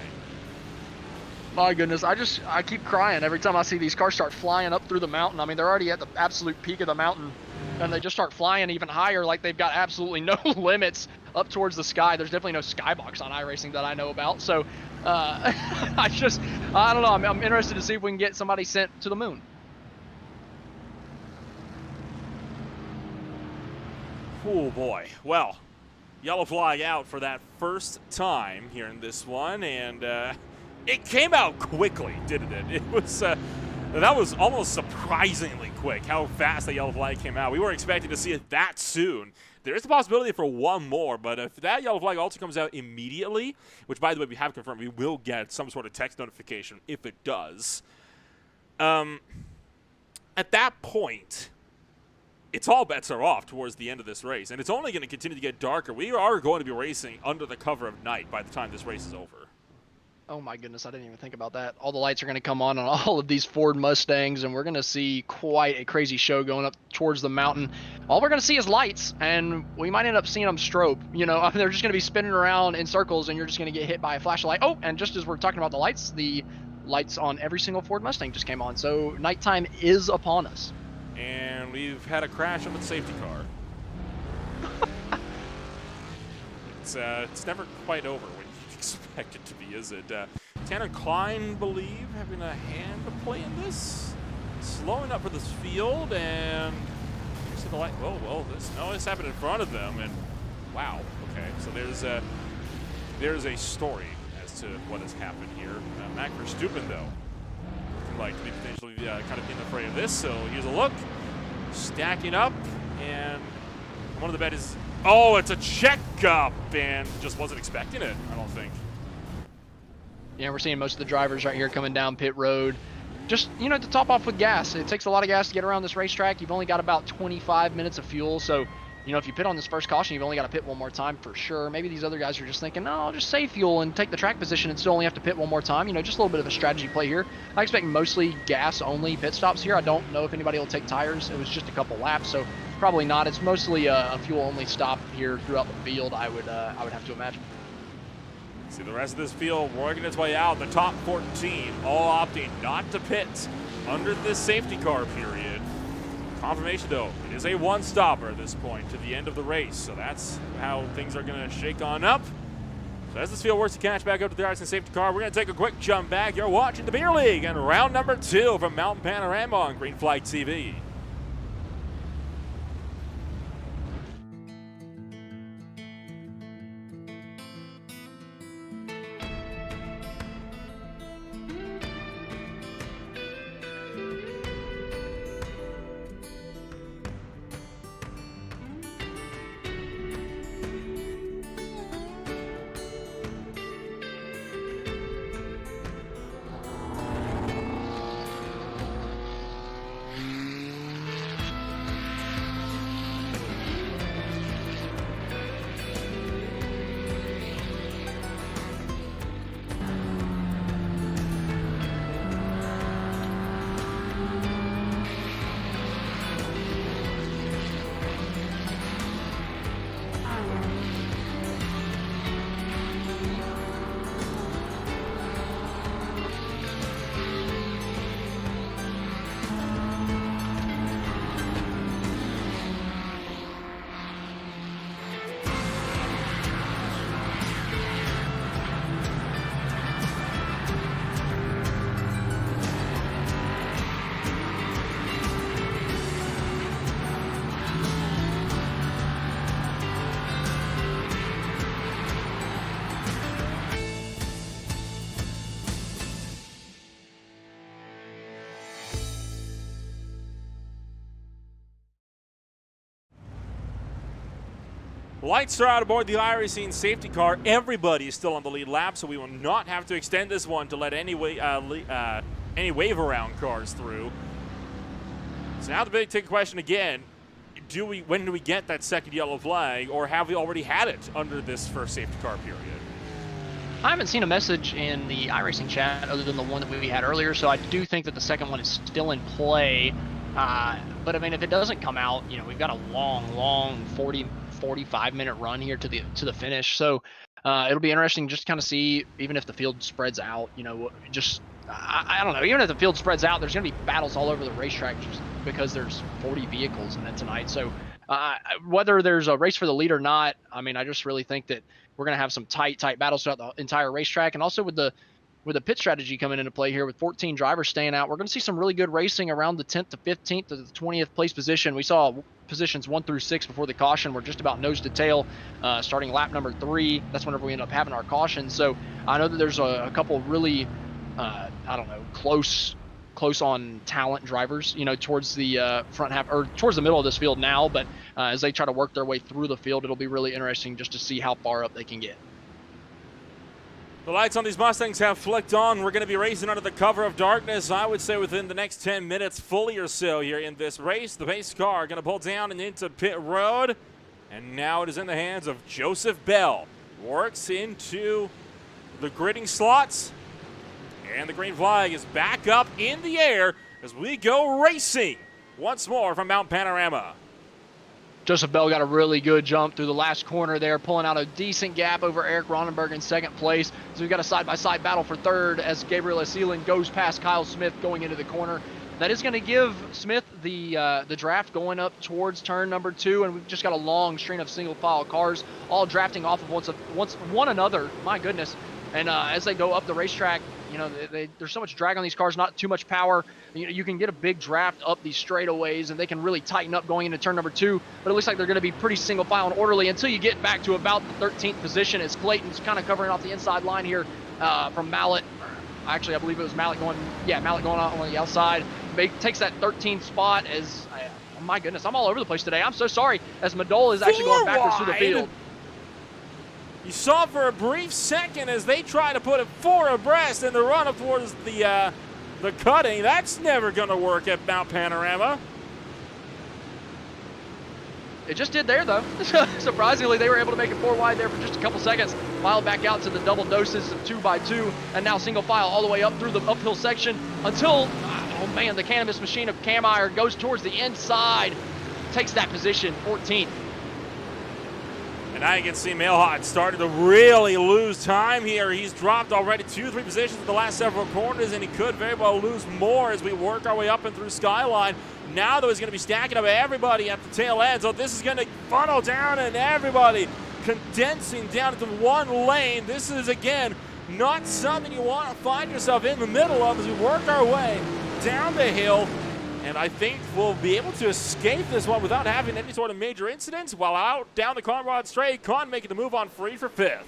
My goodness, I keep crying every time I see these cars start flying up through the mountain. I mean, they're already at the absolute peak of the mountain, and they just start flying even higher, like they've got absolutely no limits up towards the sky. There's definitely no skybox on iRacing that I know about. So I don't know. I'm interested to see if we can get somebody sent to the moon. Oh boy. Well, yellow flag out for that first time here in this one, and it came out quickly, didn't it? It was that was almost surprisingly quick how fast the yellow flag came out. We weren't expecting to see it that soon. There is a possibility for one more, but if that yellow flag also comes out immediately, which, by the way, we have confirmed, we will get some sort of text notification if it does. At that point, it's all bets are off towards the end of this race, and it's only going to continue to get darker. We are going to be racing under the cover of night by the time this race is over. Oh my goodness, I didn't even think about that. All the lights are going to come on all of these Ford Mustangs, and we're going to see quite a crazy show going up towards the mountain. All we're going to see is lights, and we might end up seeing them strobe. You know, I mean, they're just going to be spinning around in circles, and you're just going to get hit by a flashlight. Oh, and just as we're talking about the lights on every single Ford Mustang just came on. So nighttime is upon us. And we've had a crash of a safety car. It's never quite over when you expect it to be, is it? Tanner Klein, believe, having a hand to play in this. Slowing up for this field, and you see the light. Oh, well, this happened in front of them, and wow. Okay, so there's a story as to what has happened here. Max Verstappen, though, like to be potentially kind of in the fray of this. So here's a look, stacking up, and one of the bet is, oh, it's a checkup, and just wasn't expecting it, I don't think. Yeah, we're seeing most of the drivers right here coming down pit road. Just, you know, to top off with gas. It takes a lot of gas to get around this racetrack. You've only got about 25 minutes of fuel, so, you know, if you pit on this first caution, you've only got to pit one more time for sure. Maybe these other guys are just thinking, no, I'll just save fuel and take the track position and still only have to pit one more time. You know, just a little bit of a strategy play here. I expect mostly gas-only pit stops here. I don't know if anybody will take tires. It was just a couple laps, so probably not. It's mostly a fuel-only stop here throughout the field, I would have to imagine. See the rest of this field working its way out. The top 14 all opting not to pit under this safety car period. Confirmation, though, it is a one-stopper at this point to the end of the race. So that's how things are going to shake on up. So as this field works to catch back up to the iRacing safety car, we're going to take a quick jump back. You're watching the Beer League and round number 2 from Mountain Panorama on Green Flag TV. Lights are out aboard the iRacing safety car. Everybody is still on the lead lap, so we will not have to extend this one to let any wave around cars through. So now the big ticket question again, when do we get that second yellow flag, or have we already had it under this first safety car period? I haven't seen a message in the iRacing chat other than the one that we had earlier, so I do think that the second one is still in play. But I mean, if it doesn't come out, you know, we've got a long 45-minute run here to the finish. So it'll be interesting just to kind of see, even if the field spreads out, you know, just I don't know, even if the field spreads out, there's going to be battles all over the racetrack just because there's 40 vehicles in it tonight. So whether there's a race for the lead or not, I mean, I just really think that we're going to have some tight battles throughout the entire racetrack. And also with the pit strategy coming into play here with 14 drivers staying out, we're going to see some really good racing around the 10th to 15th to the 20th place position. We saw positions 1 through 6 before the caution were just about nose to tail, starting lap number 3. That's whenever we end up having our caution. So I know that there's a couple really, I don't know, close on talent drivers, you know, towards the front half or towards the middle of this field now. But as they try to work their way through the field, it'll be really interesting just to see how far up they can get. The lights on these Mustangs have flicked on. We're going to be racing under the cover of darkness, I would say within the next 10 minutes fully or so here in this race. The pace car going to pull down and into pit road. And now it is in the hands of Joseph Bell. Works into the gridding slots. And the green flag is back up in the air as we go racing once more from Mount Panorama. Joseph Bell got a really good jump through the last corner there, pulling out a decent gap over Eric Ronenberg in second place. So we've got a side-by-side battle for third as Gabriel Seelan goes past Kyle Smith going into the corner. That is going to give Smith the draft going up towards turn number 2, and we've just got a long string of single-file cars all drafting off of one another. My goodness. And as they go up the racetrack, you know, there's so much drag on these cars, not too much power. You can get a big draft up these straightaways, and they can really tighten up going into turn number 2. But it looks like they're going to be pretty single file and orderly until you get back to about the 13th position as Clayton's kind of covering off the inside line here from Mallet. Actually, I believe it was Mallet going on the outside. Takes that 13th spot as, oh my goodness, I'm all over the place today. I'm so sorry, as Madola is actually going backwards through the field. You saw for a brief second as they try to put it 4 abreast in the run up towards the cutting. That's never going to work at Mount Panorama. It just did there, though. Surprisingly, they were able to make it 4 wide there for just a couple seconds. Filed back out to the double doses of 2x2, and now single file all the way up through the uphill section until, oh man, the cannabis machine of Kameyer goes towards the inside, takes that position, 14th. And now you can see Mailhot started to really lose time here. He's dropped already 2-3 positions in the last several corners, and he could very well lose more as we work our way up and through Skyline. Now, though, he's going to be stacking up everybody at the tail end, so this is going to funnel down and everybody condensing down into one lane. This is, again, not something you want to find yourself in the middle of as we work our way down the hill. And I think we'll be able to escape this one without having any sort of major incidents while out down the Conrad straight. Con making the move on Freed for 5th.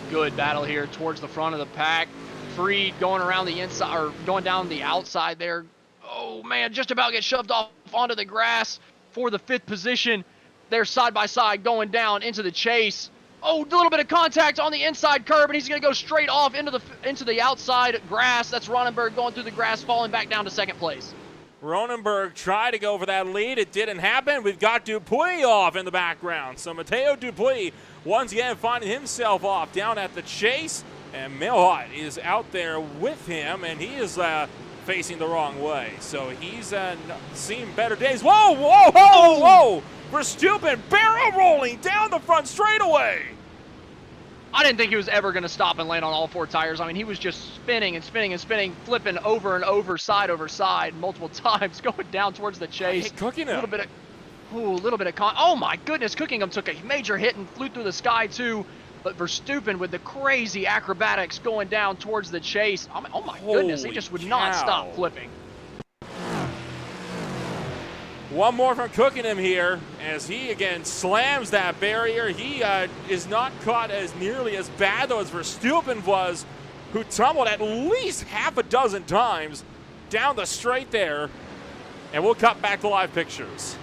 Good battle here towards the front of the pack. Freed going around the inside, or going down the outside there. Oh man, just about get shoved off onto the grass for the 5th position. They're side by side going down into the chase. Oh, a little bit of contact on the inside curb, and he's going to go straight off into the outside grass. That's Ronenberg going through the grass, falling back down to 2nd place. Ronenberg tried to go for that lead. It didn't happen. We've got Dupuis off in the background. So Mateo Dupuis once again finding himself off down at the chase, and Mailhot is out there with him, and he is facing the wrong way. So he's seen better days. Whoa, whoa, whoa, whoa! Verstappen barrel rolling down the front straightaway. I didn't think he was ever going to stop and land on all 4 tires. I mean, he was just spinning and spinning and spinning, flipping over and over, side over side, multiple times, going down towards the chase. Cooking him. A little bit of oh my goodness, Cookingham took a major hit and flew through the sky too. But Verstappen with the crazy acrobatics going down towards the chase. Oh my goodness, he just would not stop flipping. One more from Cookingham here as he again slams that barrier. He is not caught as nearly as bad though as Verstappen was, who tumbled at least half a dozen times down the straight there. And we'll cut back to live pictures.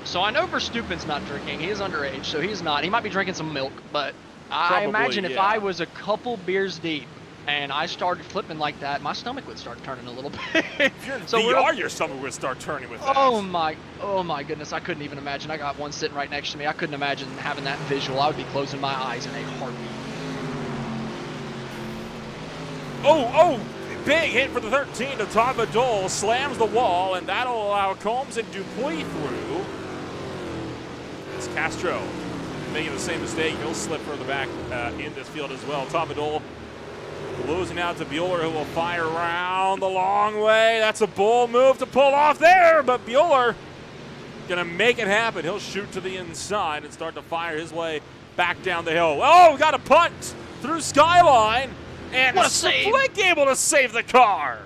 So I know Verstappen's not drinking. He is underage, so he's not. He might be drinking some milk, but I Probably, imagine if yeah. I was a couple beers deep and I started flipping like that, my stomach would start turning a little bit. If you're in VR, your stomach would start turning with that. Oh my goodness, I couldn't even imagine. I got one sitting right next to me. I couldn't imagine having that visual. I would be closing my eyes in a heartbeat. Oh, big hit for the 13 to Todd Badol, slams the wall, and that'll allow Combs and Dupuis through. It's Castro making the same mistake. He'll slip further back in this field as well. Todd Badol losing out to Bueller, who will fire around the long way. That's a bold move to pull off there, but Bueller gonna make it happen. He'll shoot to the inside and start to fire his way back down the hill. Oh, got a punt through Skyline, and what a save! Flick able to save the car.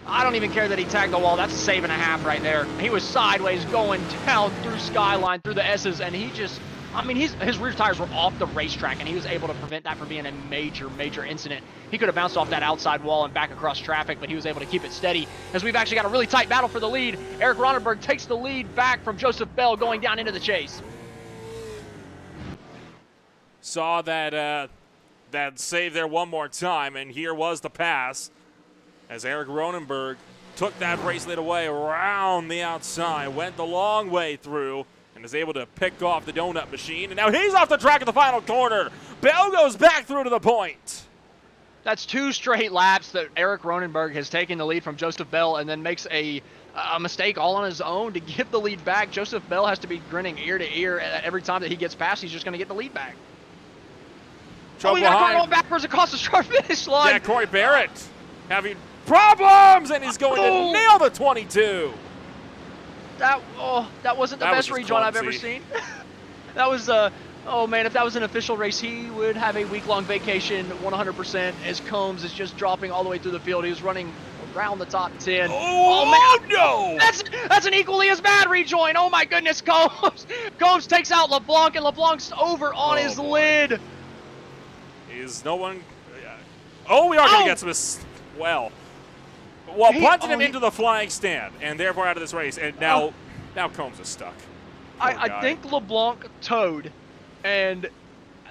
I don't even care that he tagged the wall. That's a save and a half right there. He was sideways going down through Skyline, through the S's, and he just, I mean, his rear tires were off the racetrack, and he was able to prevent that from being a major incident. He could have bounced off that outside wall and back across traffic, but he was able to keep it steady. As we've actually got a really tight battle for the lead, Eric Ronenberg takes the lead back from Joseph Bell going down into the chase. Saw that save there one more time, and here was the pass as Eric Ronenberg took that race lead away around the outside, went the long way through, and is able to pick off the donut machine. And now he's off the track at the final corner. Bell goes back through to the point. That's 2 straight laps that Eric Ronenberg has taken the lead from Joseph Bell and then makes a mistake all on his own to give the lead back. Joseph Bell has to be grinning ear to ear every time that he gets past. He's just going to get the lead back. Trouble we got behind. going backwards across the start finish line. Yeah, Corey Barrett having problems, and he's going to nail the 22. That wasn't the best rejoin I've ever seen. That was oh man, if that was an official race, he would have a week-long vacation 100%, as Combs is just dropping all the way through the field. He was running around the top 10. Oh man, no! That's an equally as bad rejoin. Oh my goodness, Combs takes out LeBlanc, and LeBlanc's over on his lid. Is no one? Oh, we are going to get some. Well, punting him into the flying stand, and therefore out of this race. And now Combs is stuck. I think LeBlanc towed, and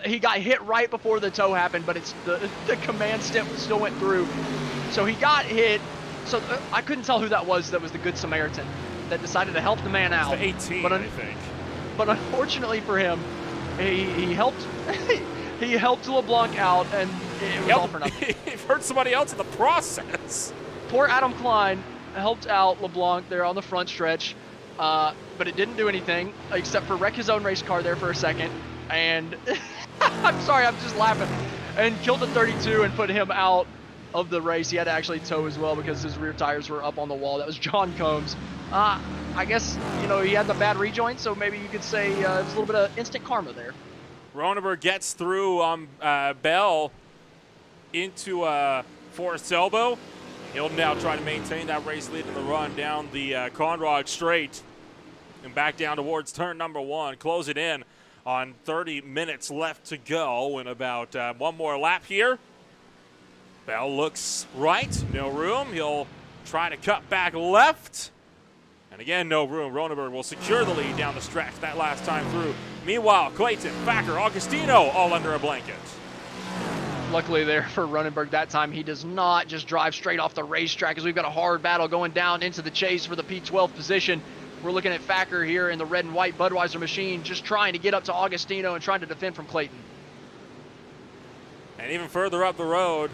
he got hit right before the tow happened, but it's the command step still went through. So he got hit. So I couldn't tell who that was the Good Samaritan that decided to help the man out. It's the 18, I think. But unfortunately for him, he helped he helped LeBlanc out, and it was all for nothing. He hurt somebody else in the process. Poor Adam Klein helped out LeBlanc there on the front stretch, but it didn't do anything except for wreck his own race car there for a second. And I'm sorry, I'm just laughing. And killed the 32 and put him out of the race. He had to actually tow as well because his rear tires were up on the wall. That was John Combs. I guess, he had the bad rejoin, so maybe you could say it's a little bit of instant karma there. Ronenberg gets through Bell into Forrest's elbow. He'll now try to maintain that race lead in the run down the Conrad straight and back down towards turn number 1. Close it in on 30 minutes left to go and about one more lap here. Bell looks right, no room. He'll try to cut back left. And again, no room. Ronenberg will secure the lead down the stretch that last time through. Meanwhile, Clayton, Thacker, Augustino all under a blanket. Luckily there for Ronenberg that time, he does not just drive straight off the racetrack, as we've got a hard battle going down into the chase for the P12 position. We're looking at Thacker here in the red and white Budweiser machine, just trying to get up to Augustino and trying to defend from Clayton. And even further up the road,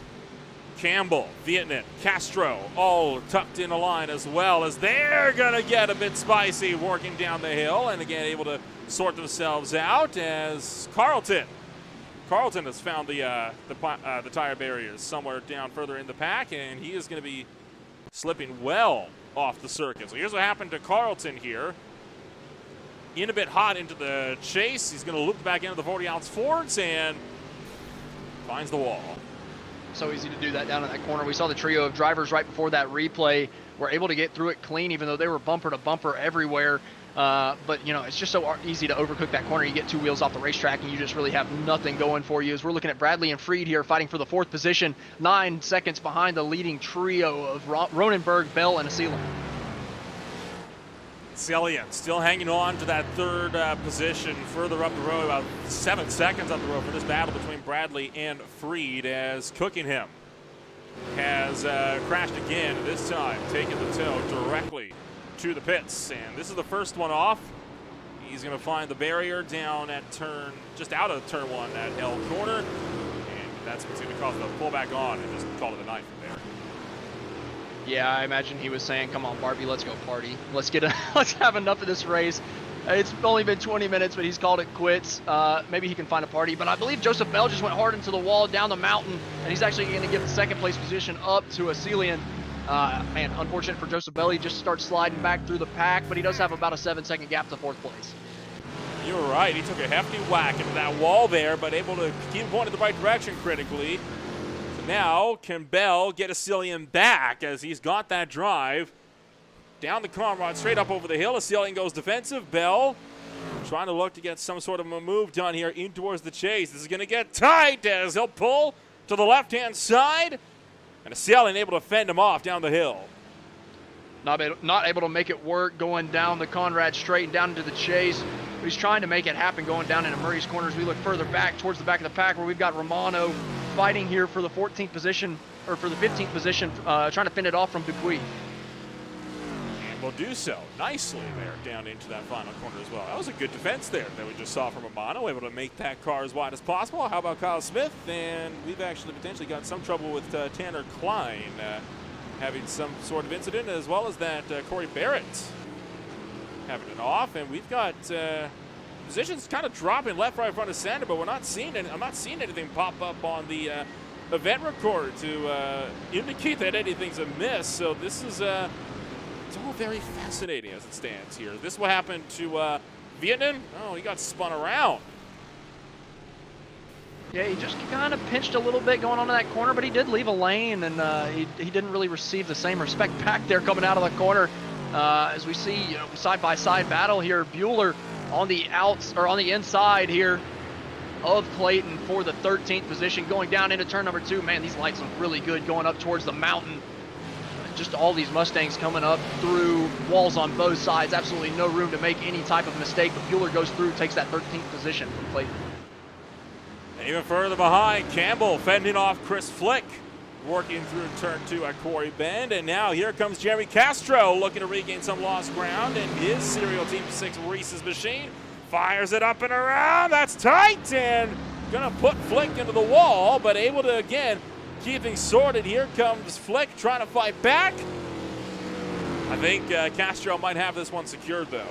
Campbell, Vietnam, Castro, all tucked in a line as well, as they're going to get a bit spicy working down the hill, and again able to sort themselves out as Carlton has found the tire barriers somewhere down further in the pack, and he is going to be slipping well off the circuit. So here's what happened to Carlton here. In a bit hot into the chase. He's going to loop back into the 40-ounce Fords and finds the wall. So easy to do that down in that corner. We saw the trio of drivers right before that replay were able to get through it clean, even though they were bumper to bumper everywhere. But, it's just so easy to overcook that corner. You get 2 wheels off the racetrack, and you just really have nothing going for you. As we're looking at Bradley and Freed here fighting for the 4th position, 9 seconds behind the leading trio of Ronenberg, Bell, and Asila. Cillian still hanging on to that third position further up the road, about 7 seconds up the road for this battle between Bradley and Freed, as Cookingham has crashed again, this time taking the tow directly to the pits. And this is the first one off. He's going to find the barrier down at turn, just out of turn 1 at L corner. And that's what's going to cause the pullback on and just call it a night from there. Yeah, I imagine he was saying, come on, Barbie, let's go party. Let's have enough of this race. It's only been 20 minutes, but he's called it quits. Maybe he can find a party. But I believe Joseph Bell just went hard into the wall down the mountain, and he's actually going to give the second place position up to a Cillian. Man, unfortunate for Joseph Bell. He just starts sliding back through the pack, but he does have about a 7-second gap to 4th place. You're right. He took a hefty whack into that wall there, but able to keep going in the right direction critically. So now, can Bell get a Cillian back as he's got that drive? Down the Conrad, straight up over the hill. A Cillian goes defensive. Bell trying to look to get some sort of a move done here in towards the chase. This is going to get tight as he'll pull to the left-hand side. And a Cillian able to fend him off down the hill. Not able to make it work going down the Conrad straight and down into the chase. But he's trying to make it happen going down into Murray's corners. We look further back towards the back of the pack where we've got Romano fighting here for the 14th position, or for the 15th position, trying to fend it off from Dupuis. And will do so nicely there down into that final corner as well. That was a good defense there that we just saw from Romano, able to make that car as wide as possible. How about Kyle Smith? And we've actually potentially got some trouble with Tanner Klein having some sort of incident, as well as that Corey Barrett having it off. And we've got positions kind of dropping left, right, front, and center, but we're not seeing it. I'm not seeing anything pop up on the event recorder to indicate that anything's amiss. So this is it's all very fascinating as it stands here. This will happen to Vietnam. Oh, he got spun around. Yeah, he just kind of pinched a little bit going onto that corner, but he did leave a lane, and he didn't really receive the same respect back there coming out of the corner. As we see, side-by-side battle here, Bueller on the outs, or on the inside here of Clayton for the 13th position, going down into turn number 2. Man, these lights look really good going up towards the mountain. Just all these Mustangs coming up through walls on both sides. Absolutely no room to make any type of mistake, but Bueller goes through, takes that 13th position from Clayton. And even further behind, Campbell fending off Chris Flick, working through turn 2 at Quarry Bend. And now here comes Jeremy Castro looking to regain some lost ground, and his serial Team 6 Reese's machine fires it up and around. That's tight, and gonna put Flick into the wall, but able to again keep things sorted. Here comes Flick trying to fight back. I think Castro might have this one secured though.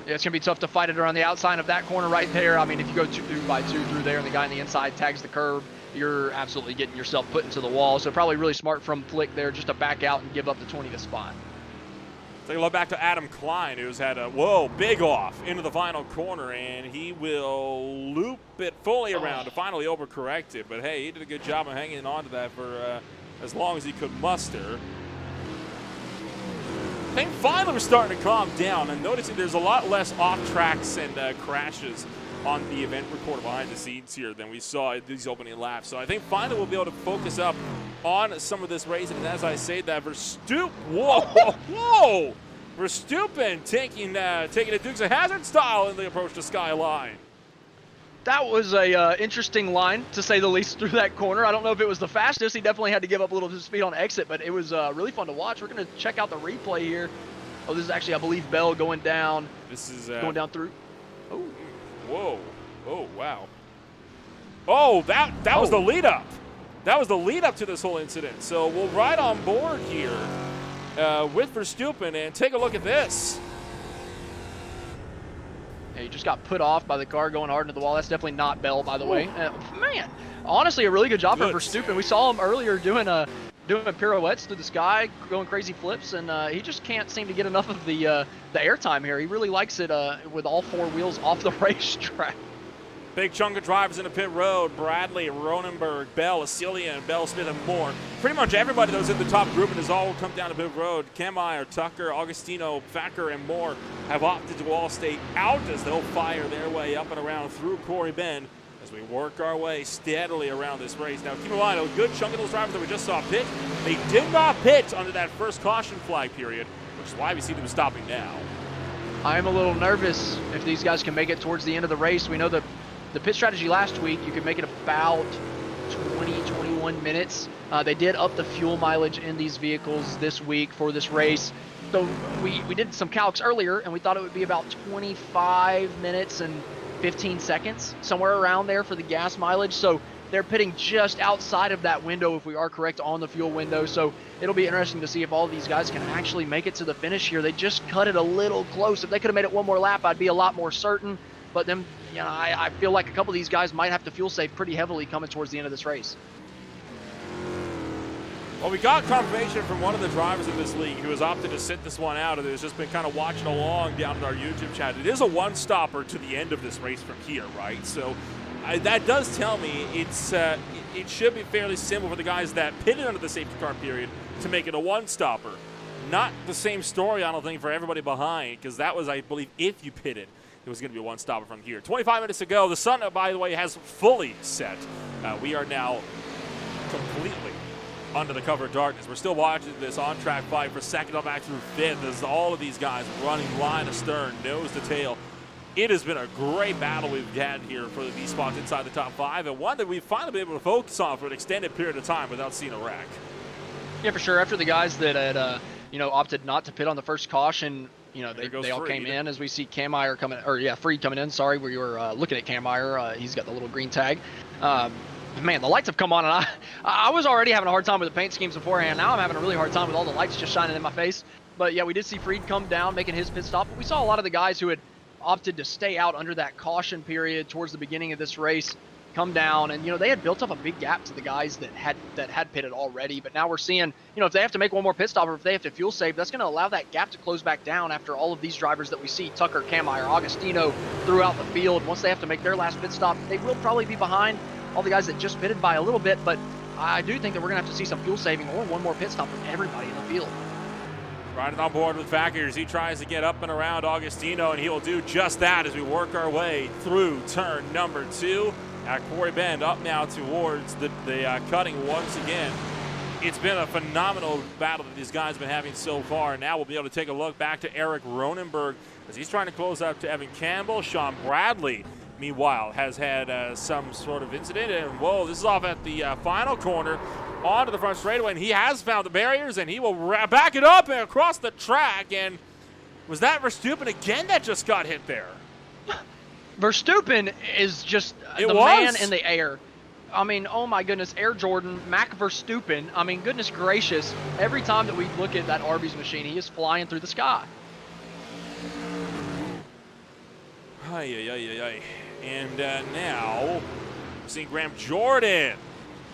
Yeah, it's going to be tough to fight it around the outside of that corner right there. I mean, if you go 2 by 2 through there and the guy on the inside tags the curb, you're absolutely getting yourself put into the wall. So probably really smart from Flick there just to back out and give up the 20th spot. Take a look back to Adam Klein, who's had a, big off into the final corner, and he will loop it fully around to finally overcorrect it. But hey, he did a good job of hanging on to that for as long as he could muster. I think finally we're starting to calm down and noticing there's a lot less off tracks and crashes on the event recorder behind the scenes here than we saw at these opening laps. So I think finally we'll be able to focus up on some of this racing. And as I say that, Verstappen taking a Dukes of Hazzard style in the approach to Skyline. That was a interesting line, to say the least, through that corner. I don't know if it was the fastest. He definitely had to give up a little bit of speed on exit, but it was really fun to watch. We're going to check out the replay here. Oh, this is actually, I believe, Bell going down. This is going down through. Oh. Whoa. Oh, wow. Oh, that was the lead up. That was the lead up to this whole incident. So we'll ride on board here with Verstappen and take a look at this. Yeah, he just got put off by the car going hard into the wall. That's definitely not Bell, by the way. Man, honestly, a really good job for Verstappen. We saw him earlier doing pirouettes through the sky, going crazy flips, and he just can't seem to get enough of the airtime here. He really likes it with all 4 wheels off the racetrack. Big chunk of drivers in the pit road. Bradley, Ronenberg, Bell, Cillian, Bell, Smith, and more. Pretty much everybody that was in the top group has all come down to pit road. Kemeyer, Tucker, Augustino, Thacker, and more have opted to all stay out as they'll fire their way up and around through Quarry Bend as we work our way steadily around this race. Now, keep in mind, a good chunk of those drivers that we just saw pit, they did not pit under that first caution flag period, which is why we see them stopping now. I'm a little nervous if these guys can make it towards the end of the race. We know the pit strategy last week, you could make it about 21 minutes. They did up the fuel mileage in these vehicles this week for this race. So we did some calcs earlier, and we thought it would be about 25 minutes and 15 seconds, somewhere around there for the gas mileage. So they're pitting just outside of that window, if we are correct on the fuel window. So it'll be interesting to see if all of these guys can actually make it to the finish here. They just cut it a little close. If they could have made it one more lap, I'd be a lot more certain. But then, you know, I feel like a couple of these guys might have to fuel save pretty heavily coming towards the end of this race. Well, we got confirmation from one of the drivers in this league who has opted to sit this one out and has just been kind of watching along down in our YouTube chat. It is a one-stopper to the end of this race from here, right? So that does tell me it should be fairly simple for the guys that pitted under the safety car period to make it a one-stopper. Not the same story, I don't think, for everybody behind, because that was, I believe, if you pitted, it was going to be a one-stopper from here. 25 minutes to go. The sun, by the way, has fully set. We are now completely under the cover of darkness. We're still watching this on-track fight for second up back through fifth as all of these guys running line of stern, nose to tail. It has been a great battle we've had here for these spots inside the top five, and one that we've finally been able to focus on for an extended period of time without seeing a wreck. Yeah, for sure. After the guys that had, opted not to pit on the first caution, they all came in as we see Kameyer coming, Freed coming in. Sorry, we were looking at Kameyer. He's got the little green tag. Man, the lights have come on, and I was already having a hard time with the paint schemes beforehand. Now I'm having a really hard time with all the lights just shining in my face. But yeah, we did see Freed come down, making his pit stop. But we saw a lot of the guys who had opted to stay out under that caution period towards the beginning of this race come down, and they had built up a big gap to the guys that had pitted already. But now we're seeing, if they have to make one more pit stop or if they have to fuel save, that's going to allow that gap to close back down after all of these drivers that we see, Tucker, Kameyer, Agostino, throughout the field. Once they have to make their last pit stop, they will probably be behind all the guys that just pitted by a little bit, but I do think that we're going to have to see some fuel saving or one more pit stop from everybody in the field. Riding on board with Fackers, he tries to get up and around Agostino, and he will do just that as we work our way through turn number 2 at Quarry Bend, up now towards the cutting once again. It's been a phenomenal battle that these guys have been having so far. Now we'll be able to take a look back to Eric Ronenberg as he's trying to close up to Evan Campbell. Sean Bradley, meanwhile, has had some sort of incident, and whoa, this is off at the final corner onto the front straightaway, and he has found the barriers, and he will back it up and across the track. And was that Verstappen again that just got hit there? Verstappen is just man in the air. I mean, oh my goodness, Air Jordan, Mac Verstappen. I mean, goodness gracious, every time that we look at that Arby's machine, he is flying through the sky. And now we're seeing Graham Jordan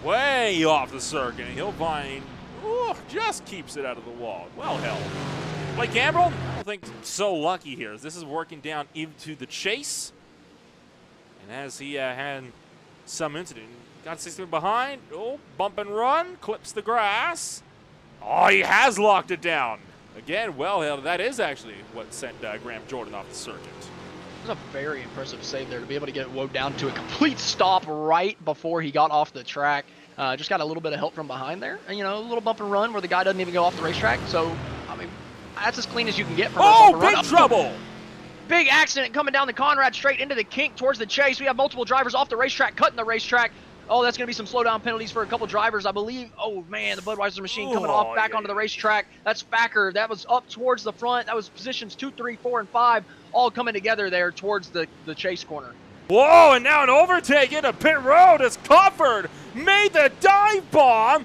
way off the circuit, and he'll find, just keeps it out of the wall. Well held. Blake Campbell, I don't think so lucky here, as this is working down into the chase. And as he had some incident, got 60 behind, bump and run, clips the grass. Oh, he has locked it down. Again, well held. That is actually what sent Graham Jordan off the circuit. It was a very impressive save there to be able to get it woed down to a complete stop right before he got off the track. Just got a little bit of help from behind there. And, a little bump and run where the guy doesn't even go off the racetrack. So, I mean, that's as clean as you can get from a bump and run. Big trouble! Big accident coming down the Conrad straight into the kink towards the chase. We have multiple drivers off the racetrack, cutting the racetrack. Oh, that's going to be some slowdown penalties for a couple drivers, I believe. Oh, man, the Budweiser machine coming off back onto the racetrack. That's Facker. That was up towards the front. That was positions 2, 3, 4, and 5 all coming together there towards the chase corner. Whoa, and now an overtake into pit road as Cofford made the dive bomb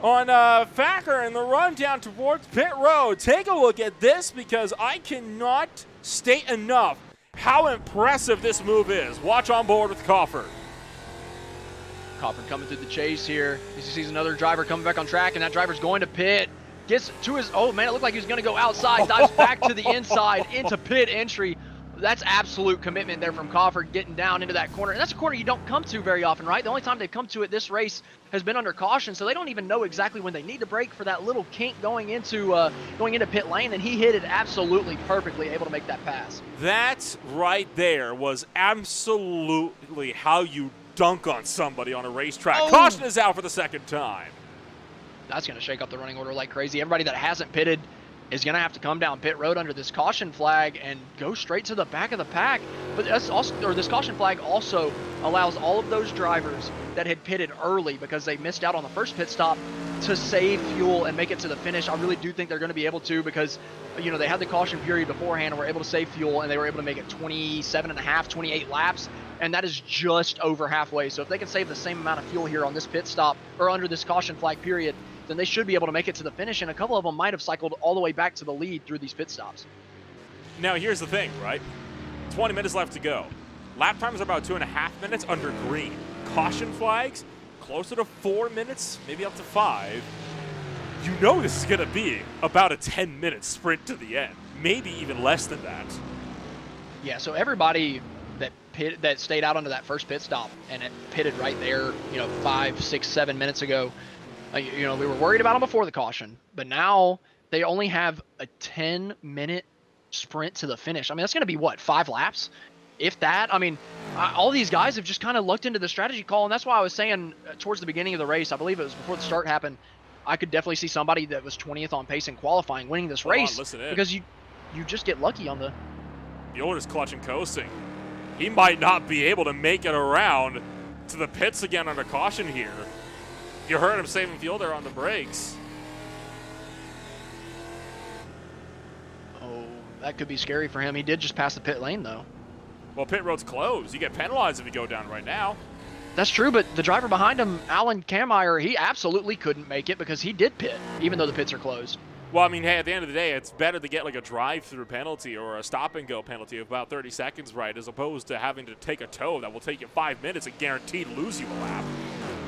on Facker in the run down towards pit road. Take a look at this, because I cannot state enough how impressive this move is. Watch on board with Cofford. Cofford coming through the chase here. He sees another driver coming back on track, and that driver's going to pit. Gets to his, oh man, it looked like he was going to go outside. Dives back to the inside into pit entry. That's absolute commitment there from Cofford, getting down into that corner. And that's a corner you don't come to very often, right? The only time they've come to it this race has been under caution, so they don't even know exactly when they need to brake for that little kink going into pit lane, and he hit it absolutely perfectly, able to make that pass. That right there was absolutely how you dunk on somebody on a racetrack. Oh. Caution is out for the second time. That's going to shake up the running order like crazy. Everybody that hasn't pitted is going to have to come down pit road under this caution flag and go straight to the back of the pack. But that's also, or this caution flag also allows all of those drivers that had pitted early because they missed out on the first pit stop to save fuel and make it to the finish. I really do think they're going to be able to because, you know, they had the caution period beforehand and were able to save fuel, and they were able to make it 27 and a half, 28 laps, and that is just over halfway. So if they can save the same amount of fuel here on this pit stop or under this caution flag period, then they should be able to make it to the finish, and a couple of them might have cycled all the way back to the lead through these pit stops. Now, here's the thing, right? 20 minutes left to go. Lap times are about 2.5 minutes under green. Caution flags, closer to 4 minutes, maybe up to 5. You know this is going to be about a 10-minute sprint to the end, maybe even less than that. Yeah, so everybody that stayed out under that first pit stop and it pitted right there, 5, 6, 7 minutes ago, we were worried about them before the caution, but now they only have a 10-minute sprint to the finish. I mean, that's going to be, 5 laps? If that. I mean, all these guys have just kind of looked into the strategy call, and that's why I was saying towards the beginning of the race, I believe it was before the start happened, I could definitely see somebody that was 20th on pace in qualifying winning this race because you just get lucky on the... Bueller's clutch and coasting. He might not be able to make it around to the pits again under caution here. You heard him saving fuel there on the brakes. Oh, that could be scary for him. He did just pass the pit lane, though. Well, pit road's closed. You get penalized if you go down right now. That's true, but the driver behind him, Alan Kameyer, he absolutely couldn't make it because he did pit, even though the pits are closed. Well, I mean, hey, at the end of the day, it's better to get like a drive-through penalty or a stop-and-go penalty of about 30 seconds, right, as opposed to having to take a tow that will take you 5 minutes and guaranteed lose you a lap.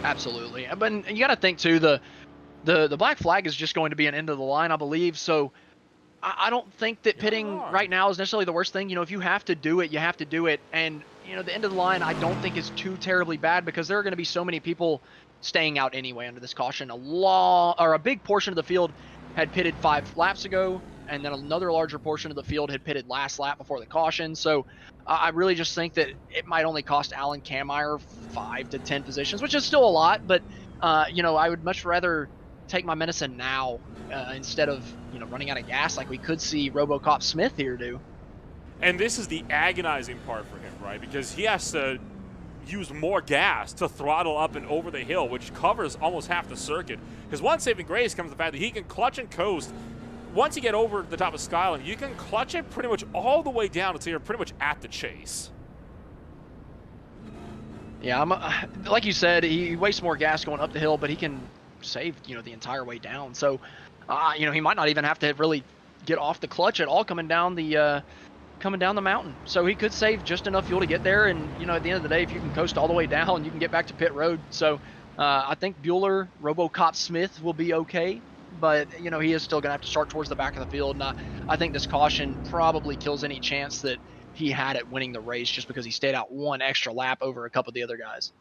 Absolutely. But you got to think, too, the black flag is just going to be an end of the line, I believe, so I don't think that pitting right now is necessarily the worst thing. If you have to do it, you have to do it, and the end of the line I don't think is too terribly bad because there are going to be so many people staying out anyway under this caution. A big portion of the field had pitted 5 laps ago, and then another larger portion of the field had pitted last lap before the caution. So I really just think that it might only cost Alan Kameyer 5 to 10 positions, which is still a lot, but I would much rather take my medicine now instead of running out of gas like we could see RoboCop Smith here do. And this is the agonizing part for him, right? Because he has to use more gas to throttle up and over the hill, which covers almost half the circuit. His one saving grace comes the fact that he can clutch and coast. Once you get over the top of Skyline, you can clutch it pretty much all the way down until you're pretty much at the chase. Yeah, like you said, he wastes more gas going up the hill, but he can save, the entire way down. So, he might not even have to really get off the clutch at all coming down the mountain. So he could save just enough fuel to get there. And, at the end of the day, if you can coast all the way down, you can get back to pit road. So I think Bueller, RoboCop Smith will be okay. But, he is still going to have to start towards the back of the field. And I think this caution probably kills any chance that he had at winning the race just because he stayed out one extra lap over a couple of the other guys.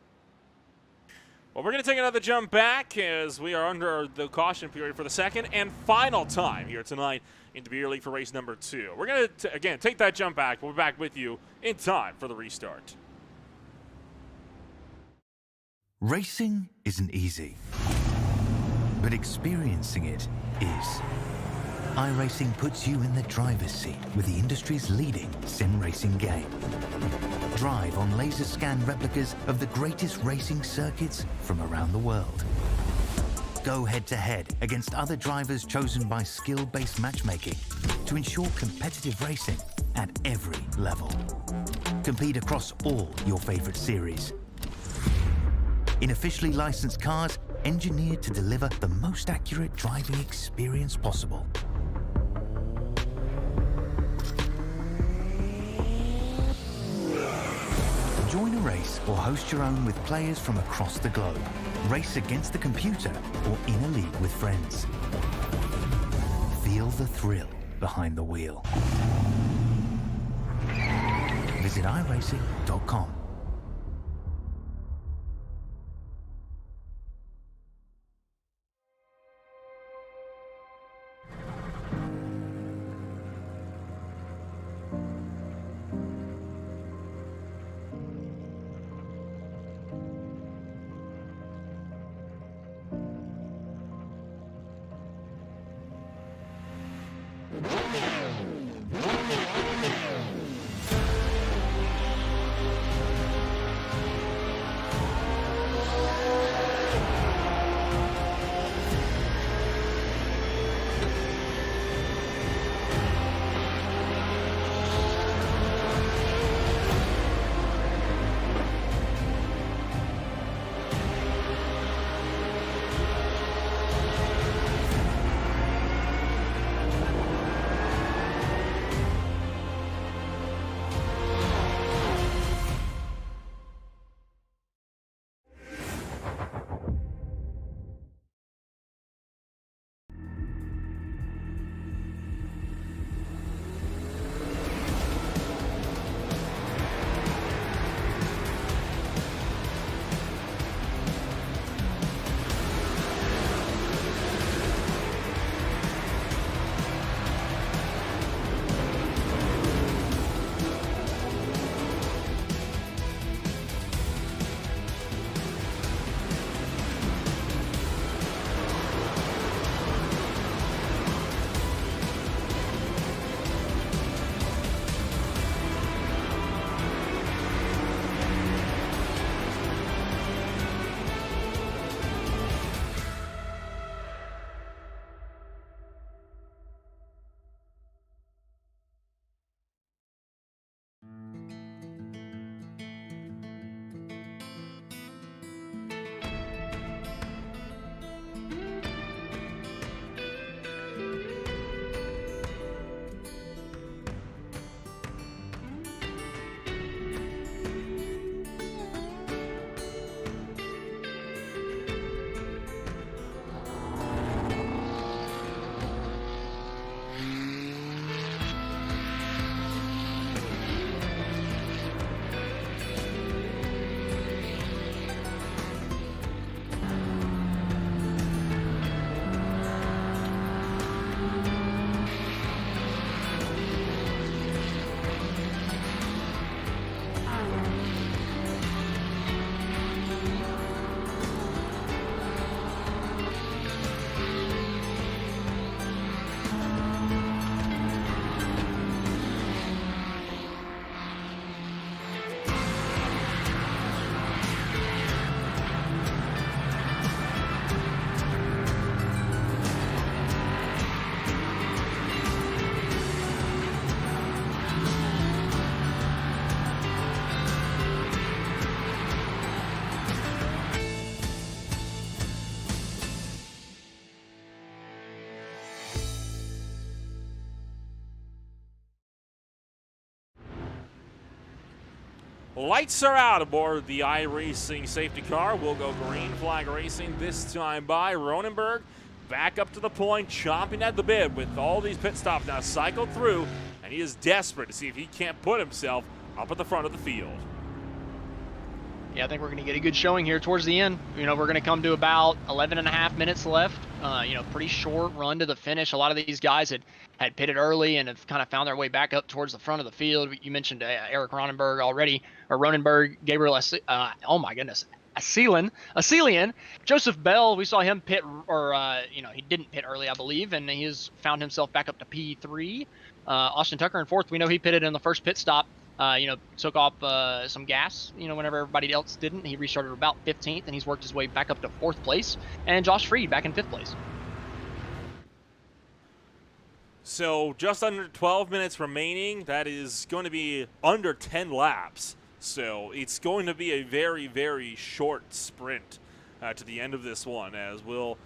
Well, we're going to take another jump back as we are under the caution period for the second and final time here tonight in the Beer League for race number 2. We're going to, again, take that jump back. We'll be back with you in time for the restart. Racing isn't easy, but experiencing it is. iRacing puts you in the driver's seat with the industry's leading sim racing game. Drive on laser scan replicas of the greatest racing circuits from around the world. Go head-to-head against other drivers chosen by skill-based matchmaking to ensure competitive racing at every level. Compete across all your favorite series. In officially licensed cars, engineered to deliver the most accurate driving experience possible. Join a race or host your own with players from across the globe. Race against the computer or in a league with friends. Feel the thrill behind the wheel. Visit iRacing.com. Lights are out aboard the iRacing safety car. We'll go green flag racing this time by Ronenberg. Back up to the point, chomping at the bit with all these pit stops now cycled through, and he is desperate to see if he can't put himself up at the front of the field. Yeah, I think we're going to get a good showing here towards the end. We're going to come to about 11 and a half minutes left. Pretty short run to the finish. A lot of these guys had pitted early and have kind of found their way back up towards the front of the field. You mentioned Eric Ronenberg already, or Ronenberg, Gabriel, oh my goodness, Asilian. Joseph Bell, we saw him pit, he didn't pit early, I believe, and he has found himself back up to P3. Austin Tucker in fourth. We know he pitted in the first pit stop. Took off some gas, whenever everybody else didn't. He restarted about 15th, and he's worked his way back up to 4th place. And Josh Freed back in 5th place. So just under 12 minutes remaining. That is going to be under 10 laps. So it's going to be a very, very short sprint to the end of this one, as we'll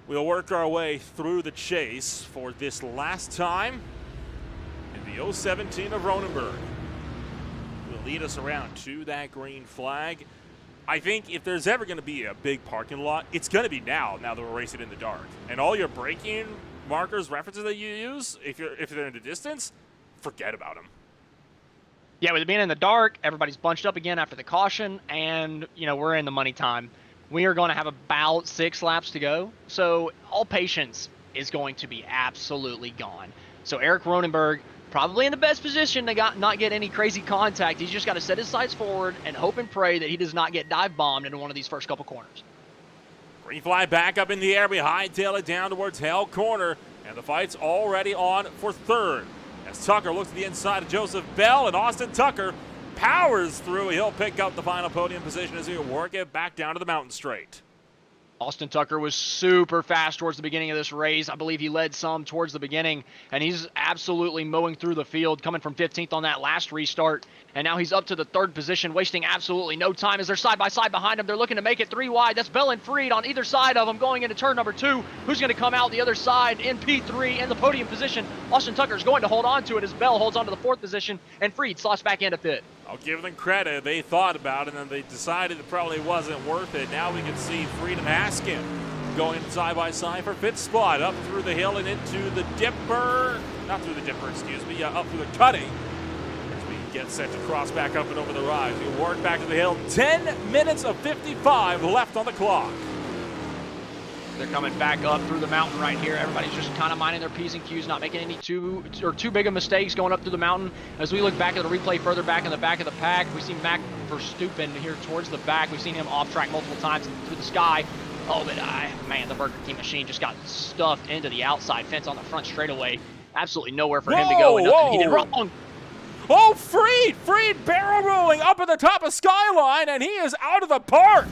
work our way through the chase for this last time in the 017 of Ronenberg. Will lead us around to that green flag. I think if there's ever going to be a big parking lot, it's going to be now that we're racing in the dark. And all your braking markers, references that you use, if they're in the distance, forget about them. Yeah, with it being in the dark, everybody's bunched up again after the caution, and, we're in the money time. We are going to have about 6 laps to go, so all patience is going to be absolutely gone. So Eric Ronenberg, probably in the best position to not get any crazy contact. He's just got to set his sights forward and hope and pray that he does not get dive bombed into one of these first couple corners. Green flag back up in the air. We hightail it down towards Hell Corner, and the fight's already on for third. As Tucker looks to the inside of Joseph Bell, and Austin Tucker powers through. He'll pick up the final podium position as we work it back down to the mountain straight. Austin Tucker was super fast towards the beginning of this race. I believe he led some towards the beginning, and he's absolutely mowing through the field, coming from 15th on that last restart. And now he's up to the 3rd position, wasting absolutely no time as they're side by side behind him. They're looking to make it 3 wide. That's Bell and Freed on either side of him going into turn number 2. Who's going to come out the other side in P3 in the podium position? Austin Tucker's going to hold on to it as Bell holds on to the 4th position, and Freed slots back into 5th. I'll give them credit. They thought about it, and they decided it probably wasn't worth it. Now we can see Freed and Haskin going side by side for 5th spot, up through the hill and into the dipper. Not through the dipper, excuse me. Up through the cutting. As we get set to cross back up and over the rise. We work back to the hill. 10 minutes of 55 left on the clock. They're coming back up through the mountain right here. Everybody's just kind of minding their P's and Q's, not making any too big of mistakes going up through the mountain. As we look back at the replay further back in the back of the pack, we see Mac Verstappen here towards the back. We've seen him off track multiple times through the sky. Oh, but man, the Burger King machine just got stuffed into the outside fence on the front straightaway. Absolutely nowhere for him to go, and nothing he did wrong. Oh, Freed barrel rolling up at the top of Skyline, and he is out of the park.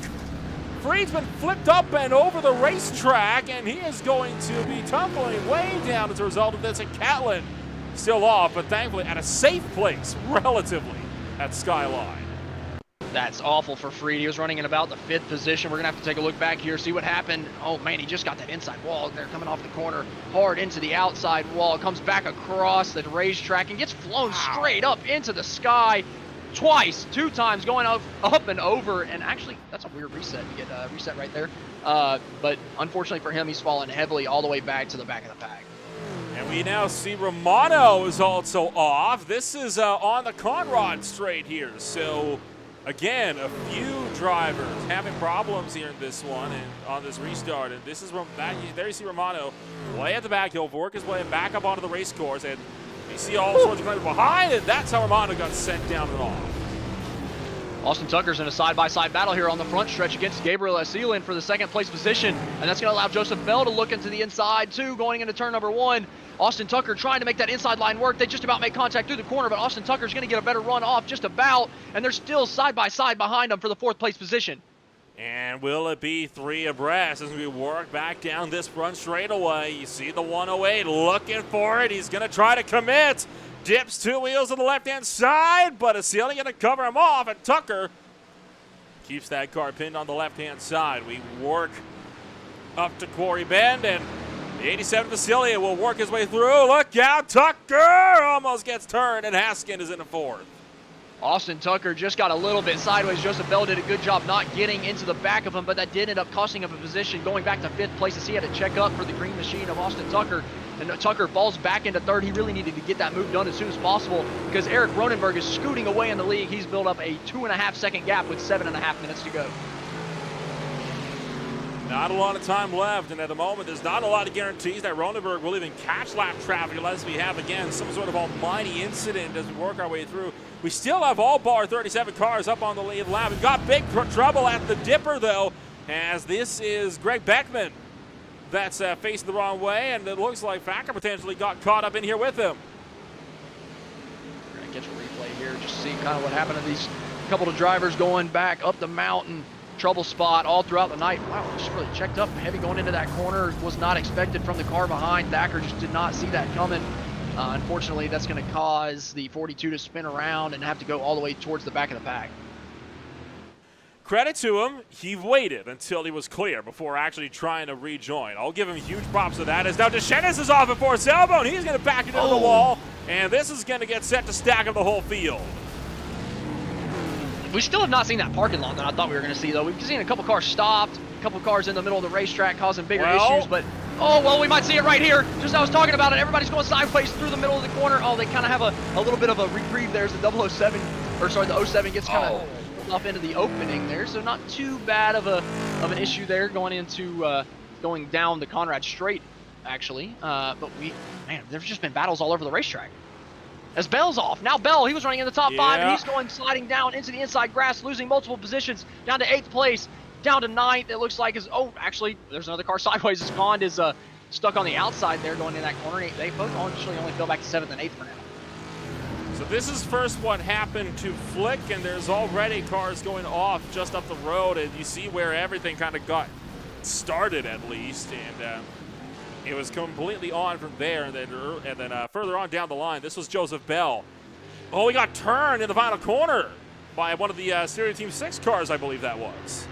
Freed's been flipped up and over the racetrack, and he is going to be tumbling way down as a result of this. And Catlin still off, but thankfully at a safe place, relatively, at Skyline. That's awful for Freed. He was running in about the 5th position. We're going to have to take a look back here, see what happened. Oh, man, he just got that inside wall. They're coming off the corner hard into the outside wall. Comes back across the racetrack and gets flown straight up into the sky. Twice, 2 times going up and over, and actually that's a weird reset to get reset right there. But unfortunately for him, he's fallen heavily all the way back to the back of the pack. And we now see Romano is also off. This is on the Conrad straight here. So again, a few drivers having problems here in this one and on this restart. And this is there you see Romano way at the back. He'll work his way back up onto the race course, and you see all sorts of drivers behind, and that's how Romano got sent down and off. Austin Tucker's in a side-by-side battle here on the front stretch against Gabriel Asilian for the 2nd place position, and that's going to allow Joseph Bell to look into the inside too, going into turn number 1. Austin Tucker trying to make that inside line work. They just about make contact through the corner, but Austin Tucker's going to get a better run off just about, and they're still side-by-side behind him for the 4th place position. And will it be 3 abreast as we work back down this front straightaway? You see the 108 looking for it. He's going to try to commit. Dips 2 wheels on the left-hand side, but Asilian going to cover him off, and Tucker keeps that car pinned on the left-hand side. We work up to Quarry Bend, and the 87 Asilian will work his way through. Look out, Tucker almost gets turned, and Haskin is in the 4th. Austin Tucker just got a little bit sideways. Joseph Bell did a good job not getting into the back of him, but that did end up costing him a position, going back to 5th place as he had to check up for the green machine of Austin Tucker. And Tucker falls back into 3rd. He really needed to get that move done as soon as possible because Eric Ronenberg is scooting away in the league. He's built up a 2.5-second gap with 7.5 minutes to go. Not a lot of time left, and at the moment, there's not a lot of guarantees that Ronenberg will even catch lap traffic unless we have, again, some sort of almighty incident as we work our way through. We still have all bar 37 cars up on the lead lap. We've got big trouble at the dipper, though, as this is Greg Beckman that's facing the wrong way, and it looks like Facker potentially got caught up in here with him. We're going to catch a replay here, just see kind of what happened to these couple of drivers going back up the mountain. Trouble spot all throughout the night. Wow, just really checked up heavy going into that corner. Was not expected from the car behind. Thacker just did not see that coming. Unfortunately, that's going to cause the 42 to spin around and have to go all the way towards the back of the pack. Credit to him, he waited until he was clear before actually trying to rejoin. I'll give him huge props for that. As now DeShenis is off at Force Elbow, and he's going to back it into the wall, and this is going to get set to stack up the whole field. We still have not seen that parking lot that I thought we were going to see, though. We've seen a couple cars stopped, a couple cars in the middle of the racetrack causing bigger issues, but we might see it right here. Just as I was talking about it, everybody's going sideways through the middle of the corner. Oh, they kind of have a little bit of a reprieve there as the 007, or sorry, the 07 gets kind of up into the opening there, so not too bad of an issue there going into going down the Conrad Straight, actually. But there's just been battles all over the racetrack. As Bell's off. Now Bell, he was running in the top 5, and he's going sliding down into the inside grass, losing multiple positions, down to 8th place, down to 9th. It looks like actually, there's another car sideways. His Pond is stuck on the outside there going in that corner. They both actually only fell back to 7th and 8th for now. So this is first what happened to Flick, and there's already cars going off just up the road, and you see where everything kind of got started at least, and it was completely on from there, and then further on down the line, this was Joseph Bell. Oh, he got turned in the final corner by one of the Stereo Team 6 cars, I believe that was.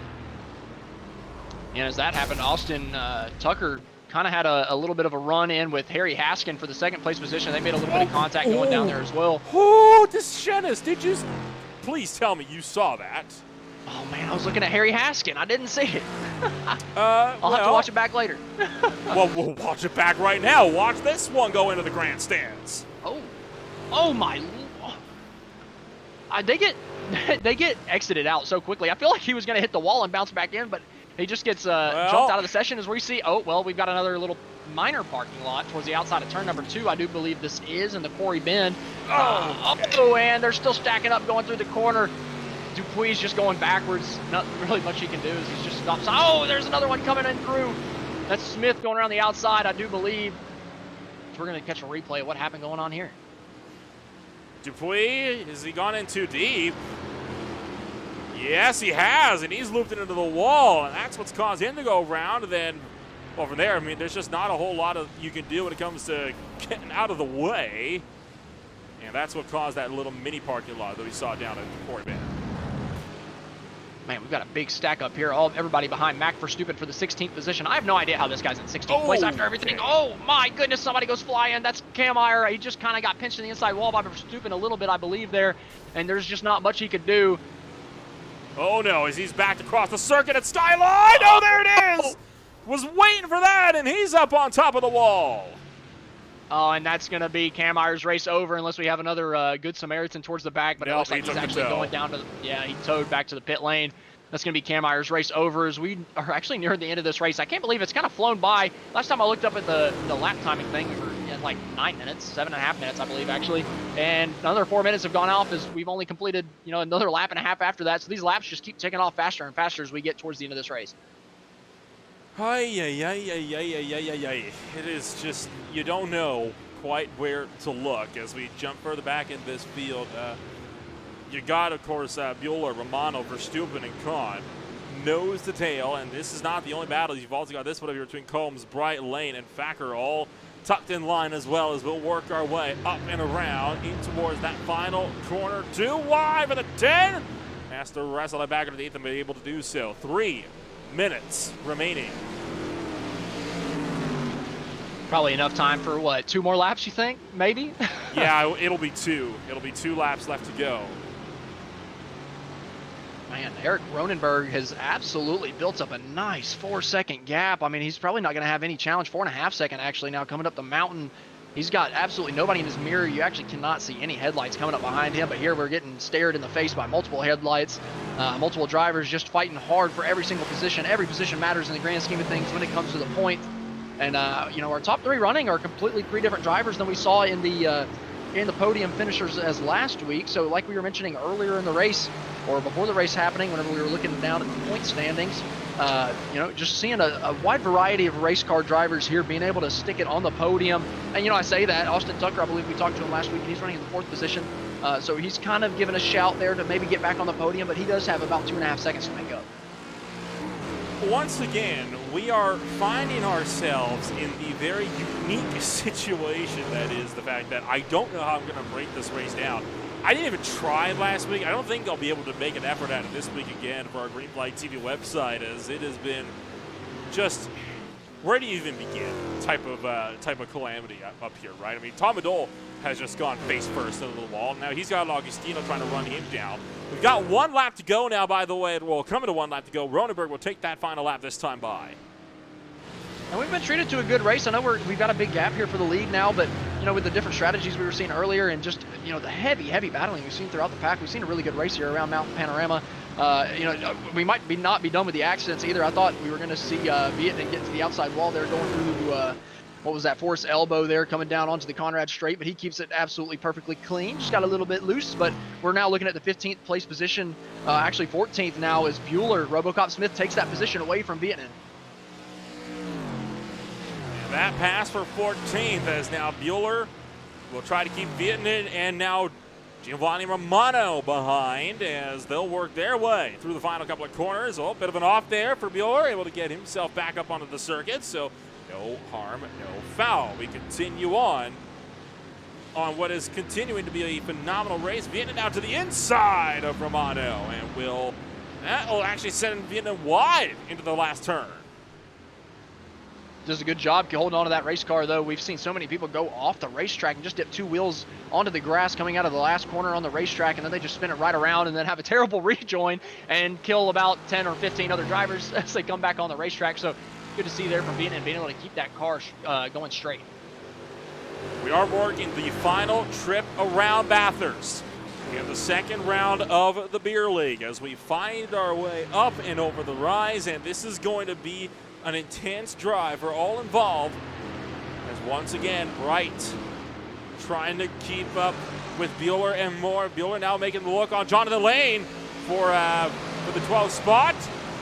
And as that happened, Austin Tucker kind of had a little bit of a run-in with Harry Haskin for the 2nd place position. They made a little bit of contact going down there as well. Oh, DeShenis, did you? Please tell me you saw that. Oh, man, I was looking at Harry Haskin. I didn't see it. I'll have to watch it back later. Well, we'll watch it back right now. Watch this one go into the grandstands. Oh my. They get exited out so quickly. I feel like he was going to hit the wall and bounce back in, but he just gets jumped out of the session as we see. We've got another little minor parking lot towards the outside of turn number 2. I do believe this is in the Quarry Bend. And they're still stacking up going through the corner. Dupuy's just going backwards. Not really much he can do as he's just stops. Oh, there's another one coming in through. That's Smith going around the outside, I do believe. So we're going to catch a replay of what happened going on here. Dupuy, has he gone in too deep? Yes, he has, and he's looped it into the wall, and that's what's caused him to go around. And then, well, from there, I mean, there's just not a whole lot of you can do when it comes to getting out of the way. And that's what caused that little mini parking lot that we saw down at Quarry Bend. Man, we've got a big stack up here. Everybody behind Mac Verstappen for the 16th position. I have no idea how this guy's in 16th place after everything. Oh, my goodness, somebody goes flying. That's Cam Meyer. He just kind of got pinched in the inside wall by Verstappen a little bit, I believe, there. And there's just not much he could do. Oh, no, as he's backed across the circuit at Skyline. Oh, there it is. Was waiting for that, and he's up on top of the wall. Oh, and that's going to be Cam Meyer's race over unless we have another Good Samaritan towards the back. But it looks like he's actually going down to he towed back to the pit lane. That's going to be Cam Meyer's race over as we are actually near the end of this race. I can't believe it's kind of flown by. Last time I looked up at the lap timing thing, we were at like 9 minutes, 7.5 minutes, I believe, actually. And another 4 minutes have gone off as we've only completed, another lap and a half after that. So these laps just keep ticking off faster and faster as we get towards the end of this race. It is just, you don't know quite where to look as we jump further back in this field. You got, of course, Bueller, Romano, Verstappen, and Kahn. Nose to tail, and this is not the only battle. You've also got this one over here between Combs, Bright Lane, and Facker, all tucked in line as well as we'll work our way up and around in towards that final corner. 2 wide for the 10. Has to wrestle it back underneath and be able to do so. 3 minutes remaining. Probably enough time for, 2 more laps, you think? Maybe? Yeah, it'll be 2. It'll be 2 laps left to go. Man, Eric Ronenberg has absolutely built up a nice 4-second gap. I mean, he's probably not going to have any challenge. 4.5 second actually now coming up the mountain. He's got absolutely nobody in his mirror. You actually cannot see any headlights coming up behind him, but here we're getting stared in the face by multiple headlights, multiple drivers just fighting hard for every single position. Every position matters in the grand scheme of things when it comes to the point. And, you know, our top 3 running are completely 3 different drivers than we saw in the podium finishers as last week. So like we were mentioning earlier in the race, or before the race happening, whenever we were looking down at the point standings, you know, just seeing a wide variety of race car drivers here being able to stick it on the podium. And, you know, I say that, Austin Tucker, I believe we talked to him last week, and he's running in the 4th position. So he's kind of given a shout there to maybe get back on the podium, but he does have about 2.5 seconds to make up. Once again, we are finding ourselves in the very unique situation that is the fact that I don't know how I'm going to break this race down. I didn't even try last week. I don't think I'll be able to make an effort at it this week again for our Green Flag TV website, as it has been just, where do you even begin type of calamity up here, right? I mean, Tom Adol has just gone face first into the wall. Now he's got Augustino trying to run him down. We've got 1 lap to go now, by the way. Well, coming to 1 lap to go. Ronenberg will take that final lap this time by. And we've been treated to a good race. I know we've got a big gap here for the lead now, but, you know, with the different strategies we were seeing earlier and just, you know, the heavy battling we've seen throughout the pack, we've seen a really good race here around Mount Panorama. You know, we might not be done with the accidents either. I thought we were going to see Vietnam get to the outside wall there, going through, what was that, Forrest elbow there, coming down onto the Conrad straight, but he keeps it absolutely perfectly clean. Just got a little bit loose, but we're now looking at the 15th place position, actually 14th now, as Bueller, Robocop Smith, takes that position away from Vietnam. That pass for 14th, as now Bueller will try to keep Vietnam, and now Giovanni Romano behind as they'll work their way through the final couple of corners. A little bit of an off there for Bueller, able to get himself back up onto the circuit, so no harm, no foul. We continue on what is continuing to be a phenomenal race. Vietnam now to the inside of Romano, and that will actually send Vietnam wide into the last turn. Does a good job holding on to that race car, though. We've seen so many people go off the racetrack and just dip 2 wheels onto the grass coming out of the last corner on the racetrack, and then they just spin it right around and then have a terrible rejoin and kill about 10 or 15 other drivers as they come back on the racetrack. So good to see there from Vietnam being able to keep that car going straight. We are working the final trip around Bathurst in the 2nd round of the Beer League as we find our way up and over the rise, and this is going to be an intense drive for all involved, as once again Bright trying to keep up with Bueller and more. Bueller now making the look on Jonathan Lane for the 12th spot.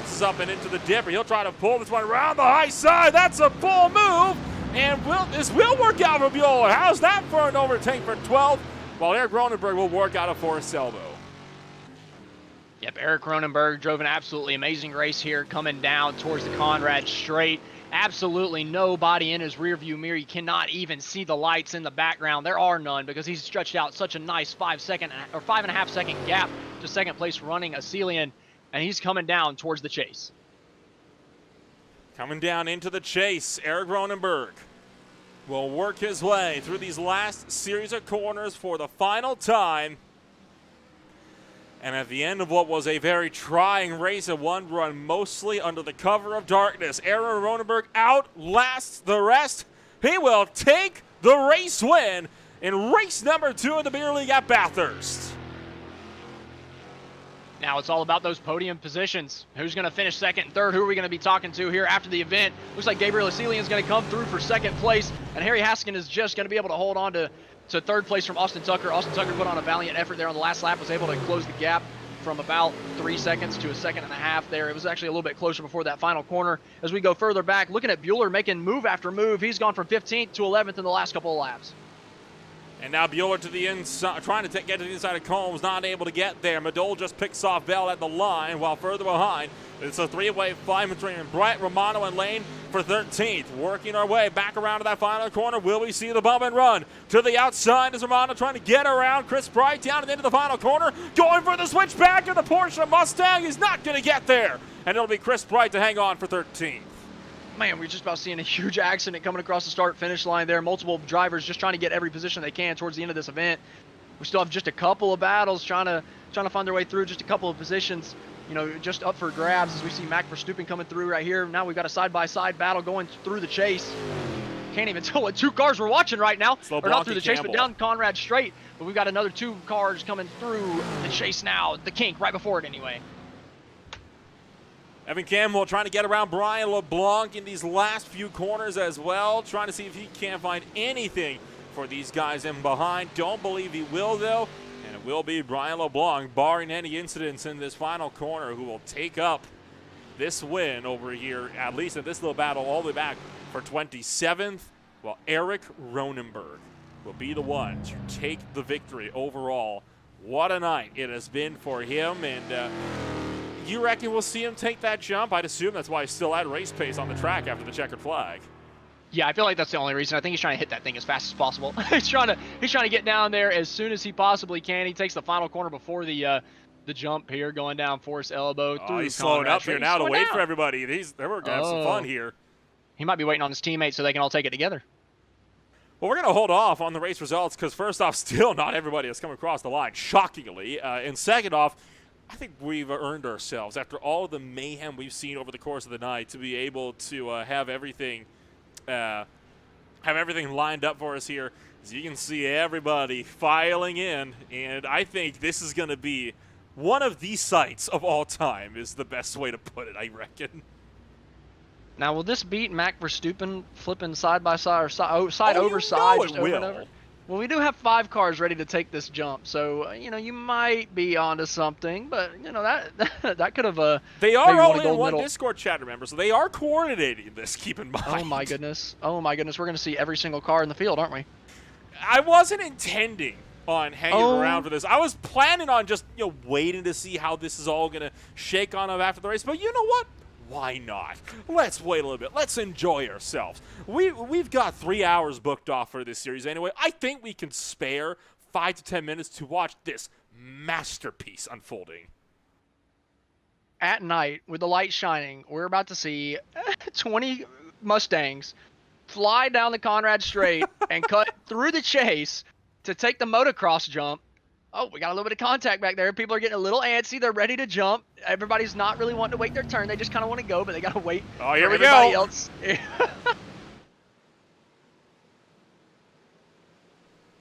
This is up and into the dipper. He'll try to pull this one around the high side. That's a full move, and this will work out for Bueller. How's that for an overtake for 12th? While Eric Ronenberg will work out a Forrest elbow. Yep, Eric Ronenberg drove an absolutely amazing race here, coming down towards the Conrad straight. Absolutely nobody in his rearview mirror. You cannot even see the lights in the background. There are none, because he's stretched out such a nice 5.5 second gap to 2nd place running Acelian, and he's coming down towards the chase. Coming down into the chase, Eric Ronenberg will work his way through these last series of corners for the final time. And at the end of what was a very trying race, a one run mostly under the cover of darkness, Aaron Ronenberg outlasts the rest. He will take the race win in race number 2 of the Beer League at Bathurst. Now it's all about those podium positions. Who's going to finish 2nd and 3rd? Who are we going to be talking to here after the event? Looks like Gabriel Acelian is going to come through for 2nd place, and Harry Haskin is just going to be able to hold on to 3rd place from Austin Tucker. Austin Tucker put on a valiant effort there on the last lap, was able to close the gap from about 3 seconds to 1.5 seconds there. It was actually a little bit closer before that final corner. As we go further back, looking at Bueller making move after move. He's gone from 15th to 11th in the last couple of laps. And now Bueller to the inside, trying to get to the inside of Combs, not able to get there. Madole just picks off Bell at the line, while further behind, it's a 3-way fight between Bright, Romano, and Lane for 13th. Working our way back around to that final corner. Will we see the bump and run? To the outside is Romano trying to get around Chris Bright down and into the final corner. Going for the switchback of the Porsche Mustang. He's not going to get there. And it'll be Chris Bright to hang on for 13th. Man, we're just about seeing a huge accident coming across the start-finish line there. Multiple drivers just trying to get every position they can towards the end of this event. We still have just a couple of battles trying to find their way through, just a couple of positions. just up for grabs as we see Mac Verstappen coming through right here. Now we've got a side-by-side battle going through the chase. Can't even tell what two cars we're watching right now. Slow or not through the chase, Campbell. but down Conrad straight. But we've got another 2 cars coming through the chase now. The kink right before it anyway. Evan Campbell trying to get around Brian LeBlanc in these last few corners as well, trying to see if he can't find anything for these guys in behind. Don't believe he will, though, and it will be Brian LeBlanc, barring any incidents in this final corner, who will take up this win over here, at least in this little battle, all the way back for 27th. Well, Eric Ronenberg will be the one to take the victory overall. What a night it has been for him, and you reckon we'll see him take that jump? I'd assume that's why he's still at race pace on the track after the checkered flag. Yeah, I feel like that's the only reason. I think he's trying to hit that thing as fast as possible. he's trying to get down there as soon as he possibly can. He takes the final corner before the jump here, going down Forest Elbow. Oh, he's slowing up here now to wait for everybody. They were going to have some fun here. He might be waiting on his teammates so they can all take it together. Well, we're going to hold off on the race results because, first off, still not everybody has come across the line, shockingly. And second off, I think we've earned ourselves, after all of the mayhem we've seen over the course of the night, to be able to have everything lined up for us here. As you can see, everybody filing in, and I think this is going to be one of the sights of all time, is the best way to put it, I reckon. Now, will this beat Mac Verstappen flipping side by side or side Oh, over side, just it over and will. over? Well, we do have 5 cars ready to take this jump, so you might be onto something. But that could have. They are maybe won a only in gold one medal. Discord chat, remember, so they are coordinating this. Keep in mind. Oh my goodness! Oh my goodness! We're gonna see every single car in the field, aren't we? I wasn't intending on hanging around for this. I was planning on just waiting to see how this is all gonna shake on up after the race. But you know what? Why not? Let's wait a little bit. Let's enjoy ourselves. We've got 3 hours booked off for this series anyway. I think we can spare 5 to 10 minutes to watch this masterpiece unfolding. At night, with the light shining, we're about to see 20 Mustangs fly down the Conrad Straight and cut through the chase to take the motocross jump. Oh, we got a little bit of contact back there. People are getting a little antsy. They're ready to jump. Everybody's not really wanting to wait their turn. They just kind of want to go, but they got to wait Oh, here for we everybody go. else.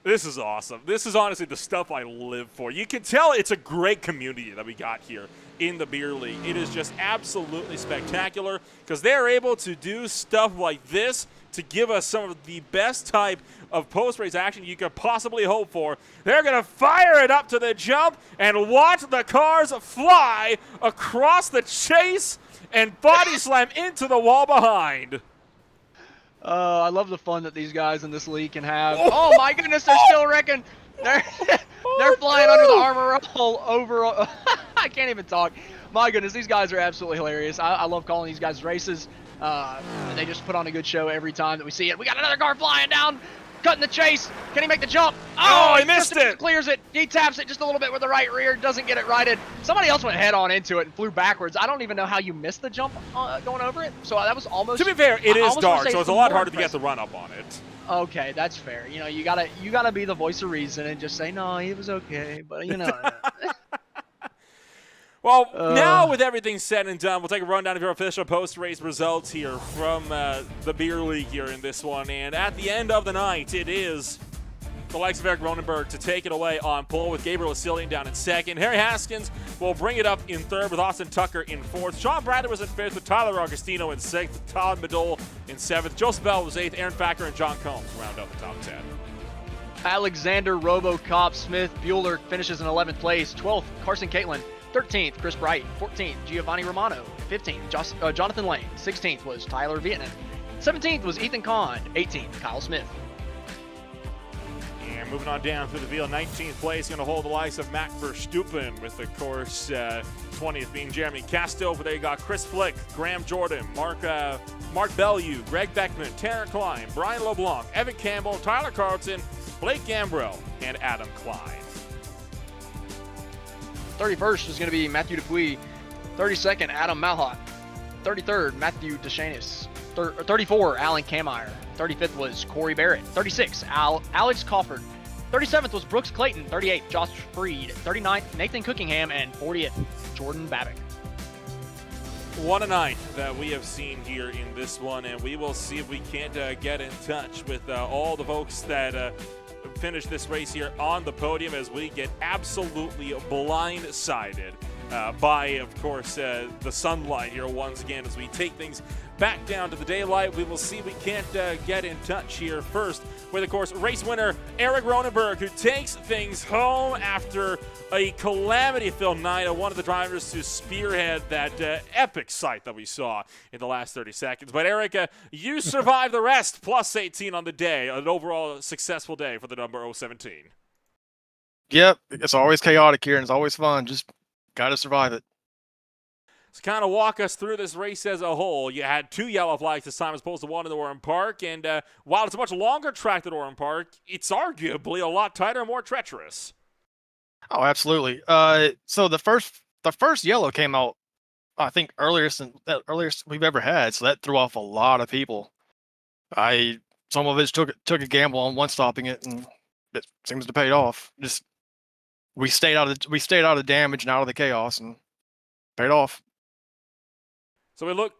This is awesome. This is honestly the stuff I live for. You can tell it's a great community that we got here in the beer league. It is just absolutely spectacular because they're able to do stuff like this to give us some of the best type of post-race action you could possibly hope for. They're going to fire it up to the jump and watch the cars fly across the chase and body slam into the wall behind. I love the fun that these guys in this league can have. Oh my goodness, they're still wrecking. They're flying under the armor roll over. I can't even talk. My goodness, these guys are absolutely hilarious. I love calling these guys races. They just put on a good show every time that we see it. We got another car flying down, cutting the chase. Can he make the jump? Oh, he missed it. Clears it. He taps it just a little bit with the right rear. Doesn't get it righted. Somebody else went head on into it and flew backwards. I don't even know how you missed the jump going over it. So that was almost. To be fair, it is dark, so it's a lot harder to impressive. get the run up on it. Okay, that's fair. You gotta be the voice of reason and just say no, he was okay. But Well, now with everything said and done, we'll take a rundown of your official post-race results here from the beer league here in this one. And at the end of the night, it is the likes of Eric Ronenberg to take it away on pole with Gabriel Asilian down in second. Harry Haskins will bring it up in third with Austin Tucker in fourth. Sean Bradley was in fifth with Tyler Augustino in sixth. Todd Madole in seventh. Joseph Bell was eighth. Aaron Facker and John Combs round out the top 10. Alexander Robocop Smith Bueller finishes in 11th place. 12th, Carson Caitlin. 13th, Chris Bright. 14th, Giovanni Romano. 15th, Jonathan Lane. 16th was Tyler Vietnam. 17th was Ethan Kahn. 18th, Kyle Smith. And moving on down through the field, 19th place going to hold the likes of Mac Verstappen with, of course, 20th being Jeremy Casto. But they got Chris Flick, Graham Jordan, Mark Bellew, Greg Beckman, Tanner Klein, Brian LeBlanc, Evan Campbell, Tyler Carlton, Blake Gambrell, and Adam Klein. 31st is going to be Matthew Dupuis. 32nd, Adam Malhot. 33rd, Matthew DeShanis. 34, Alan Kameyer. 35th was Corey Barrett. 36, Alex Cofford. 37th was Brooks Clayton. 38th, Josh Freed. 39th, Nathan Cookingham. And 40th, Jordan Babick. What a night that we have seen here in this one, and we will see if we can't get in touch with all the folks that finish this race here on the podium as we get absolutely blindsided by, of course, the sunlight here once again as we take things back down to the daylight. We will see if we can't get in touch here first with, of course, race winner Eric Ronenberg, who takes things home after a calamity-filled night of one of the drivers to spearhead that epic sight that we saw in the last 30 seconds. But Eric, you survived the rest, plus 18 on the day, an overall successful day for the number 017. Yep, it's always chaotic here, and it's always fun. Just got to survive it. So kind of walk us through this race as a whole. You had 2 yellow flags this time as opposed to 1 in the Orem Park, and while it's a much longer track than Orem Park, it's arguably a lot tighter and more treacherous. Oh, absolutely. So the first yellow came out, I think, earliest we've ever had, so that threw off a lot of people. Some of us took a gamble on one stopping it, and it seems to pay off. Just we stayed out of damage and out of the chaos, and paid off. So we look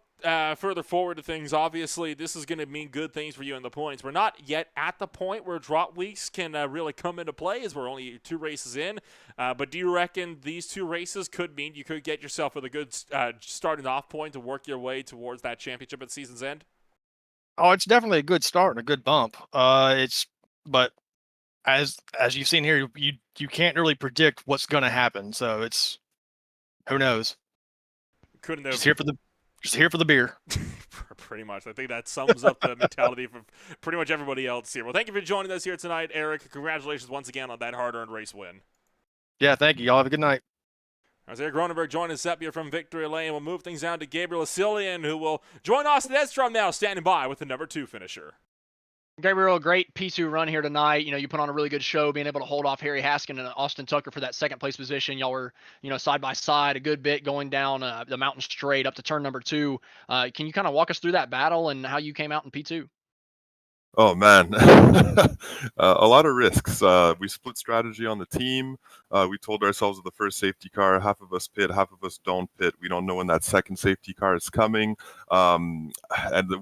further forward to things. Obviously, this is going to mean good things for you in the points. We're not yet at the point where drop weeks can really come into play, as we're only 2 races in. But do you reckon these 2 races could mean you could get yourself with a good starting off point to work your way towards that championship at season's end? Oh, it's definitely a good start and a good bump. But as you've seen here, you can't really predict what's going to happen. So it's, who knows? Couldn't have. Just here for the beer. Pretty much. I think that sums up the mentality for pretty much everybody else here. Well, thank you for joining us here tonight, Eric. Congratulations once again on that hard-earned race win. Yeah, thank you. Y'all have a good night. As Eric Ronenberg joined us up here from Victory Lane, we'll move things down to Gabriel Asilian, who will join Austin Edstrom now, standing by with the number 2 finisher. Gabriel, great P2 run here tonight. You put on a really good show, being able to hold off Harry Haskin and Austin Tucker for that second place position. Y'all were, side by side a good bit going down the mountain straight up to turn number 2. Can you kind of walk us through that battle and how you came out in P2? Oh man, a lot of risks. We split strategy on the team. We told ourselves with the first safety car, half of us pit, half of us don't pit. We don't know when that second safety car is coming. And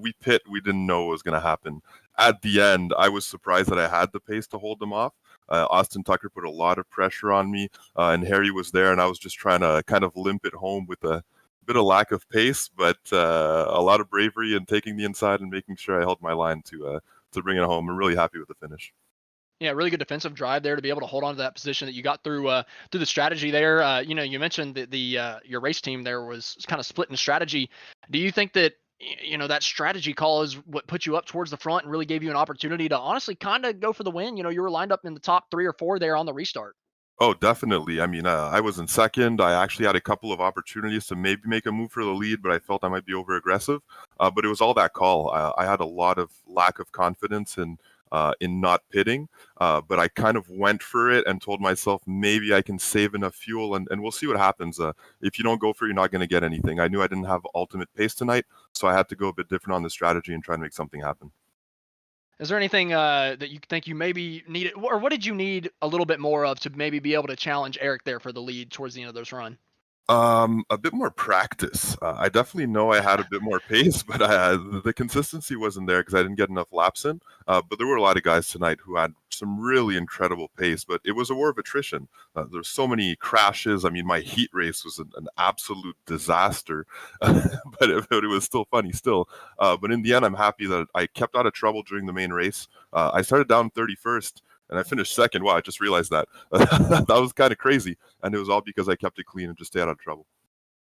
we pit, we didn't know what was going to happen. At the end, I was surprised that I had the pace to hold them off. Austin Tucker put a lot of pressure on me, and Harry was there, and I was just trying to kind of limp it home with a bit of lack of pace, but a lot of bravery and taking the inside and making sure I held my line to bring it home. I'm really happy with the finish. Yeah, really good defensive drive there to be able to hold on to that position that you got through the strategy there. You mentioned that your race team there was kind of split in strategy. Do you think that that strategy call is what put you up towards the front and really gave you an opportunity to honestly kind of go for the win? You were lined up in the top 3 or 4 there on the restart. Oh, definitely. I mean, I was in second. I actually had a couple of opportunities to maybe make a move for the lead, but I felt I might be over aggressive. But it was all that call. I had a lot of lack of confidence in not pitting, but I kind of went for it and told myself maybe I can save enough fuel, and we'll see what happens. If you don't go for it, you're not going to get anything. I knew I didn't have ultimate pace tonight, so I had to go a bit different on the strategy and try and make something happen. Is there anything that you think you maybe needed, or what did you need a little bit more of to maybe be able to challenge Eric there for the lead towards the end of this run? A bit more practice. I definitely know I had a bit more pace, but the consistency wasn't there because I didn't get enough laps in. But there were a lot of guys tonight who had some really incredible pace, but it was a war of attrition. There's so many crashes. I mean, my heat race was an absolute disaster, but it was still funny still. But in the end, I'm happy that I kept out of trouble during the main race. I started down 31st. And I finished second. Wow, I just realized that. That was kind of crazy. And it was all because I kept it clean and just stayed out of trouble.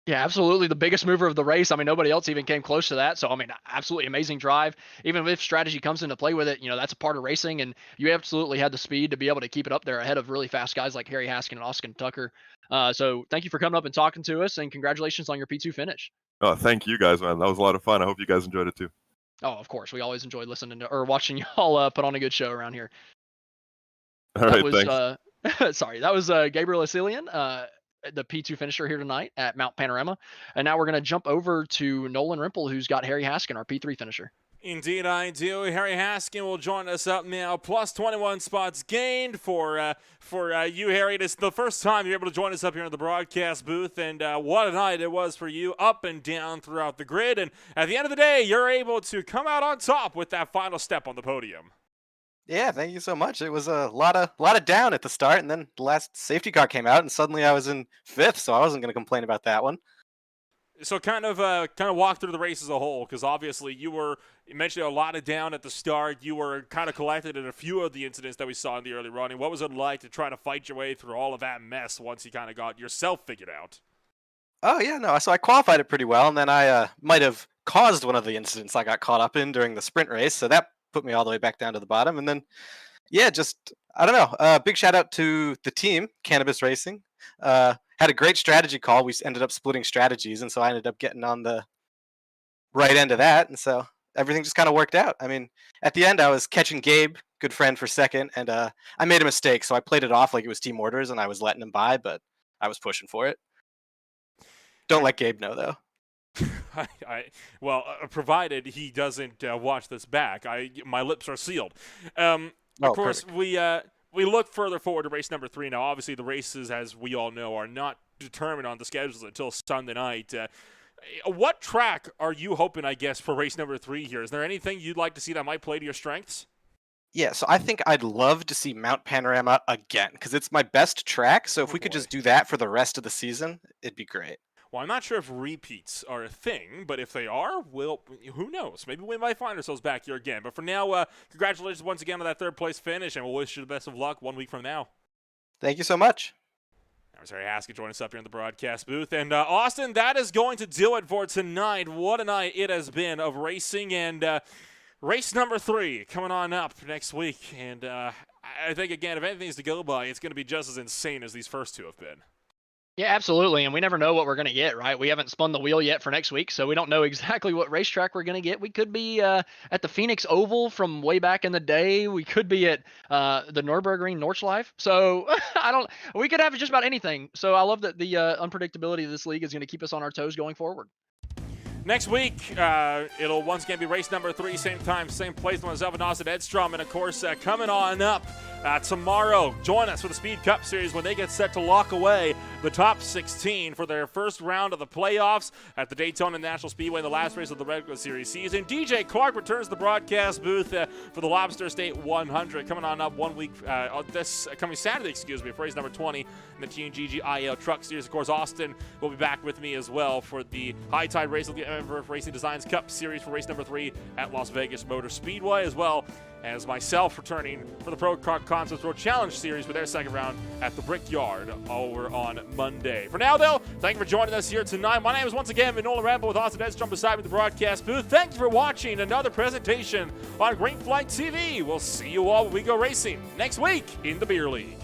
Yeah, absolutely. The biggest mover of the race. I mean, nobody else even came close to that. So, I mean, absolutely amazing drive. Even if strategy comes into play with it, that's a part of racing. And you absolutely had the speed to be able to keep it up there ahead of really fast guys like Harry Haskin and Austin Tucker. So thank you for coming up and talking to us. And congratulations on your P2 finish. Oh, thank you guys, man. That was a lot of fun. I hope you guys enjoyed it too. Oh, of course. We always enjoy listening to or watching y'all put on a good show around here. All right, thanks. Sorry, that was Gabriel Asilian, the P2 finisher here tonight at Mount Panorama. And now we're going to jump over to Nolan Rimple, who's got Harry Haskin, our P3 finisher. Indeed, I do. Harry Haskin will join us up now. Plus 21 spots gained for you, Harry. It is the first time you're able to join us up here in the broadcast booth, and what a night it was for you, up and down throughout the grid. And at the end of the day, you're able to come out on top with that final step on the podium. Yeah, thank you so much. It was a lot of down at the start, and then the last safety car came out, and suddenly I was in 5th, so I wasn't going to complain about that one. So kind of walk through the race as a whole, because obviously you mentioned a lot of down at the start. You were kind of collected in a few of the incidents that we saw in the early running. What was it like to try to fight your way through all of that mess once you kind of got yourself figured out? Oh yeah, no. So I qualified it pretty well, and then I might have caused one of the incidents I got caught up in during the sprint race, so that put me all the way back down to the bottom. And then, yeah, just I don't know. Big shout out to the team, Cannabis Racing. Had a great strategy call. We ended up splitting strategies, and so I ended up getting on the right end of that, and so everything just kind of worked out. I mean, at the end, I was catching Gabe, good friend, for second, and I made a mistake, so I played it off like it was team orders, and I was letting him by, but I was pushing for it. Don't let Gabe know, though. Provided he doesn't watch this back, my lips are sealed. Of course, perfect. we look further forward to race number 3 now. Obviously, the races, as we all know, are not determined on the schedules until Sunday night. What track are you hoping, I guess, for race number 3 here? Is there anything you'd like to see that might play to your strengths? Yeah, so I think I'd love to see Mount Panorama again, because it's my best track, so if we could just do that for the rest of the season, it'd be great. Well, I'm not sure if repeats are a thing, but if they are, well, who knows? Maybe we might find ourselves back here again. But for now, congratulations once again on that 3rd place finish, and we'll wish you the best of luck 1 week from now. Thank you so much. That was Harry Haskett joining us up here in the broadcast booth. And Austin, that is going to do it for tonight. What a night it has been of racing, and race number 3 coming on up next week. And I think, again, if anything's to go by, it's going to be just as insane as these first 2 have been. Yeah, absolutely. And we never know what we're going to get, right? We haven't spun the wheel yet for next week, so we don't know exactly what racetrack we're going to get. We could be at the Phoenix Oval from way back in the day. We could be at the Nürburgring Nordschleife. So we could have just about anything. So I love that the unpredictability of this league is going to keep us on our toes going forward. Next week, it'll once again be race number 3, same time, same place, myself and Austin Edstrom. And of course, coming on up tomorrow, join us for the Speed Cup Series when they get set to lock away the top 16 for their first round of the playoffs at the Daytona National Speedway in the last race of the regular series season. DJ Clark returns to the broadcast booth for the Lobster State 100, coming on up 1 week, this coming Saturday, for race number 20 in the TNGG Truck Series. Of course, Austin will be back with me as well for the High Tide Race of the MF Racing Designs Cup Series for race number 3 at Las Vegas Motor Speedway, as well as myself returning for the Pro Car Concepts World Challenge Series for their second round at the Brickyard over on Monday. For now, though, thank you for joining us here tonight. My name is once again Manola Rambo with Austin Edstrom beside me at the broadcast booth. Thank you for watching another presentation on Green Flight TV. We'll see you all when we go racing next week in the Beer League.